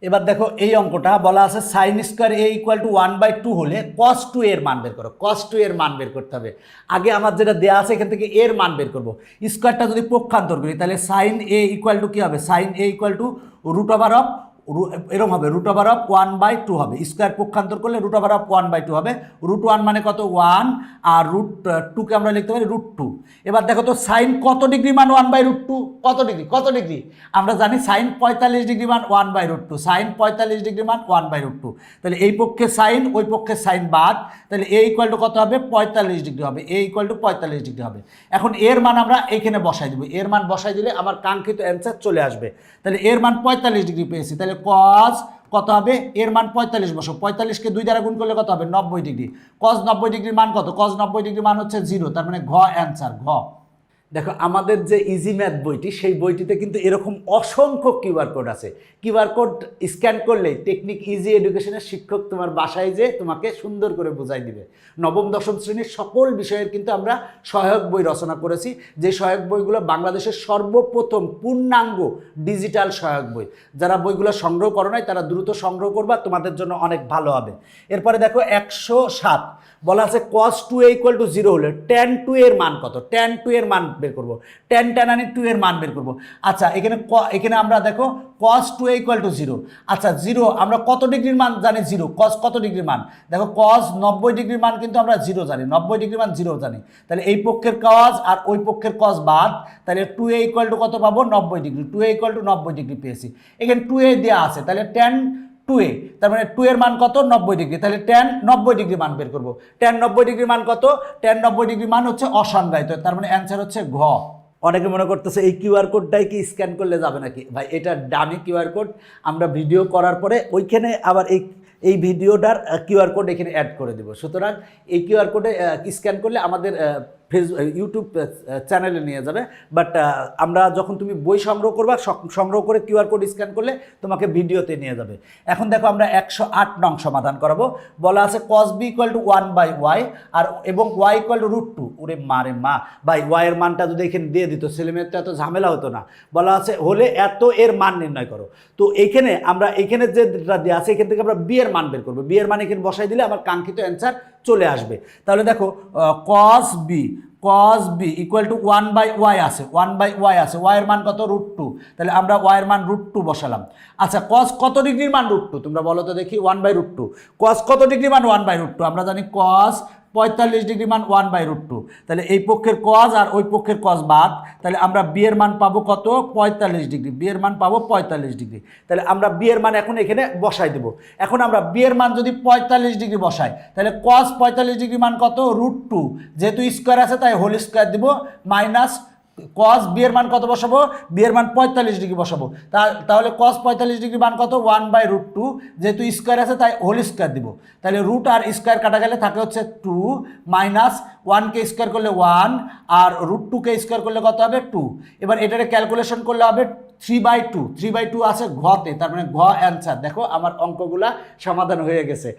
এবার দেখো এই অঙ্কটা বলা আছে sine square a equal to 1/2 হলে cos 2 এর মান বের করো, cos 2 এর মান বের করতে হবে। আগে আমার যেটা দেওয়া আছে এখান থেকে এর মান বের করবো। স্কোয়ারটা যদি পক্ষান্তর করি তাহলে সাইন a ইকুয়াল টু কী হবে, সাইন a ইকুয়াল টু এরকম হবে √1/2 হবে। স্কোয়ার পক্ষান্তর করলে √1/2 হবে। √1 মানে কত 1, আর √2কে আমরা লিখতে পারি √2। এবার দেখো তো সাইন কত ডিগ্রি মান 1/2, কত ডিগ্রি আমরা জানি সাইন 45 ডিগ্রি মান 1/2, সাইন 45 ডিগ্রি মান 1/2। তাহলে এই পক্ষে সাইন ওই পক্ষে সাইন বাদ, তাহলে a ইকুয়াল টু কত হবে 45 ডিগ্রি হবে, a ইকুয়াল টু 45 ডিগ্রি হবে। এখন এর মান আমরা এখানে বসাই দিব, এর মান বসাই দিলে আমার কাঙ্ক্ষিত অ্যান্সার চলে আসবে। তাহলে এর মান 45 ডিগ্রি পেয়েছি, তাহলে কস কত হবে, এর মান 45 বসো, 45কে 2 দ্বারা গুণ করলে কত হবে 90 ডিগ্রি। কস 90 ডিগ্রির মান কত, কস 90 ডিগ্রির মান হচ্ছে 0, তার মানে ঘ অ্যান্সার, ঘ। দেখো আমাদের যে ইজি ম্যাথ বইটি, সেই বইটিতে কিন্তু এরকম অসংখ্য কিউআর কোড আছে। কিউআর কোড স্ক্যান করলেই টেকনিক ইজি এডুকেশনের শিক্ষক তোমার বাসায় যে তোমাকে সুন্দর করে বোঝাই দিবে। নবম দশম শ্রেণীর সকল বিষয়ের কিন্তু আমরা সহায়ক বই রচনা করেছি, যে সহায়ক বইগুলো বাংলাদেশের সর্বপ্রথম পূর্ণাঙ্গ ডিজিটাল সহায়ক বই। যারা বইগুলো সংগ্রহ করো নাই তারা দ্রুত সংগ্রহ করবা, তোমাদের জন্য অনেক ভালো হবে। এরপরে দেখো 107 বলা আছে cos 2a ইকুয়াল টু 0 হলে tan 2 এর মান কত, tan 2 এর মান বের করবো, tan 2 এর মান বের করবো। আচ্ছা এখানে আমরা দেখো cos 2a ইকুয়াল টু 0, আচ্ছা 0 আমরা কত ডিগ্রির মান জানি 0, cos কত ডিগ্রির মান, দেখো cos 90 ডিগ্রির মান কিন্তু আমরা 0 জানি, 90 ডিগ্রির মান 0 জানি। তাহলে এই পক্ষের cos আর ওই পক্ষের cos বাদ, তাহলে 2a ইকুয়াল টু কত পাবো 90 degree, 2a equal to 90 degree পেয়েছি। এখানে 2a দেওয়া আছে, তাহলে tan 2a, তার মানে 2 এর মান কত 90 ডিগ্রি, তাহলে tan 90 ডিগ্রি মান বের করবো। tan 90 ডিগ্রি মান কত, tan 90 ডিগ্রি মান হচ্ছে অসংজ্ঞায়িত, তার মানে অ্যান্সার হচ্ছে ঘ। অনেকে মনে করতেছে এই কিউআর কোডটাই কি স্ক্যান করলে যাবে নাকি, ভাই এটা ডামি কিউআর কোড। আমরা ভিডিও করার পরে ওইখানে আবার এই ভিডিওটার কিউআর কোড এখানে অ্যাড করে দেব। সুতরাং এই কিউআর কোডে স্ক্যান করলে আমাদের ইউটিউব চ্যানেলে নিয়ে যাবে, বাট আমরা যখন তুমি বই সংগ্রহ করবা, সংগ্রহ করে কিউআর কোড স্ক্যান করলে তোমাকে ভিডিওতে নিয়ে যাবে। এখন দেখো আমরা 108 নং সমাধান করাবো। বলা আছে cos b equal to 1/y আর এবং y ইকুয়াল টু √2। ওরে মারে মা, ভাই y এর মানটা যদি এখানে দিয়ে দিত ছেলেমেয়ের তো এত ঝামেলা হতো না। বলা আছে হলে এত এর মান নির্ণয় করো। তো এইখানে আমরা এখানে যেটা দেওয়া আছে এখান থেকে আমরা b এর মান বের করবো, b এর মান এখানে বসাই দিলে আমার কাঙ্ক্ষিত অ্যান্সার চলে আসবে। তাহলে দেখো cos b equal to 1/y আছে, 1/y আছে, y এর মান কত √2, তাহলে আমরা y এর মান √2 বসালাম। আচ্ছা cos কত ডিগ্রির মান √2 তোমরা বলো তো দেখি, 1/√2। cos কত ডিগ্রি মান 1/√2, আমরা জানি cos 45 ডিগ্রি মান 1/√2। তাহলে এই পক্ষের cos আর ওই পক্ষের cos বাদ, তাহলে আমরা b এর মান পাবো কত 45 ডিগ্রি, b এর মান পাবো 45 ডিগ্রি। তাহলে আমরা b এর মান এখন এখানে বসাই দেব। এখন আমরা b এর মান যদি 45 ডিগ্রি বসাই, তাহলে cos 45 ডিগ্রি মান কত √2, যেহেতু স্কোয়ার আছে তাই হোল স্কোয়ার দিব, মাইনাস cos b এর মান কত বসাবো, b এর মান 45 ডিগ্রি বসাবো। তাহলে cos 45 ডিগ্রি মান কত 1/√2, যেহেতু স্কোয়ার আছে তাই হোল স্কোয়ার দিব। তাহলে রুট আর স্কোয়ার কাটা গেলে থাকে হচ্ছে 2, মাইনাস 1কে স্কোয়ার করলে 1 আর √2কে স্কোয়ার করলে কত হবে 2। এবার এটারে ক্যালকুলেশন করলে হবে 3/2 আছে ঘতে, তার মানে ঘ অ্যান্সার। দেখো আমার অঙ্কগুলা সমাধান হয়ে গেছে।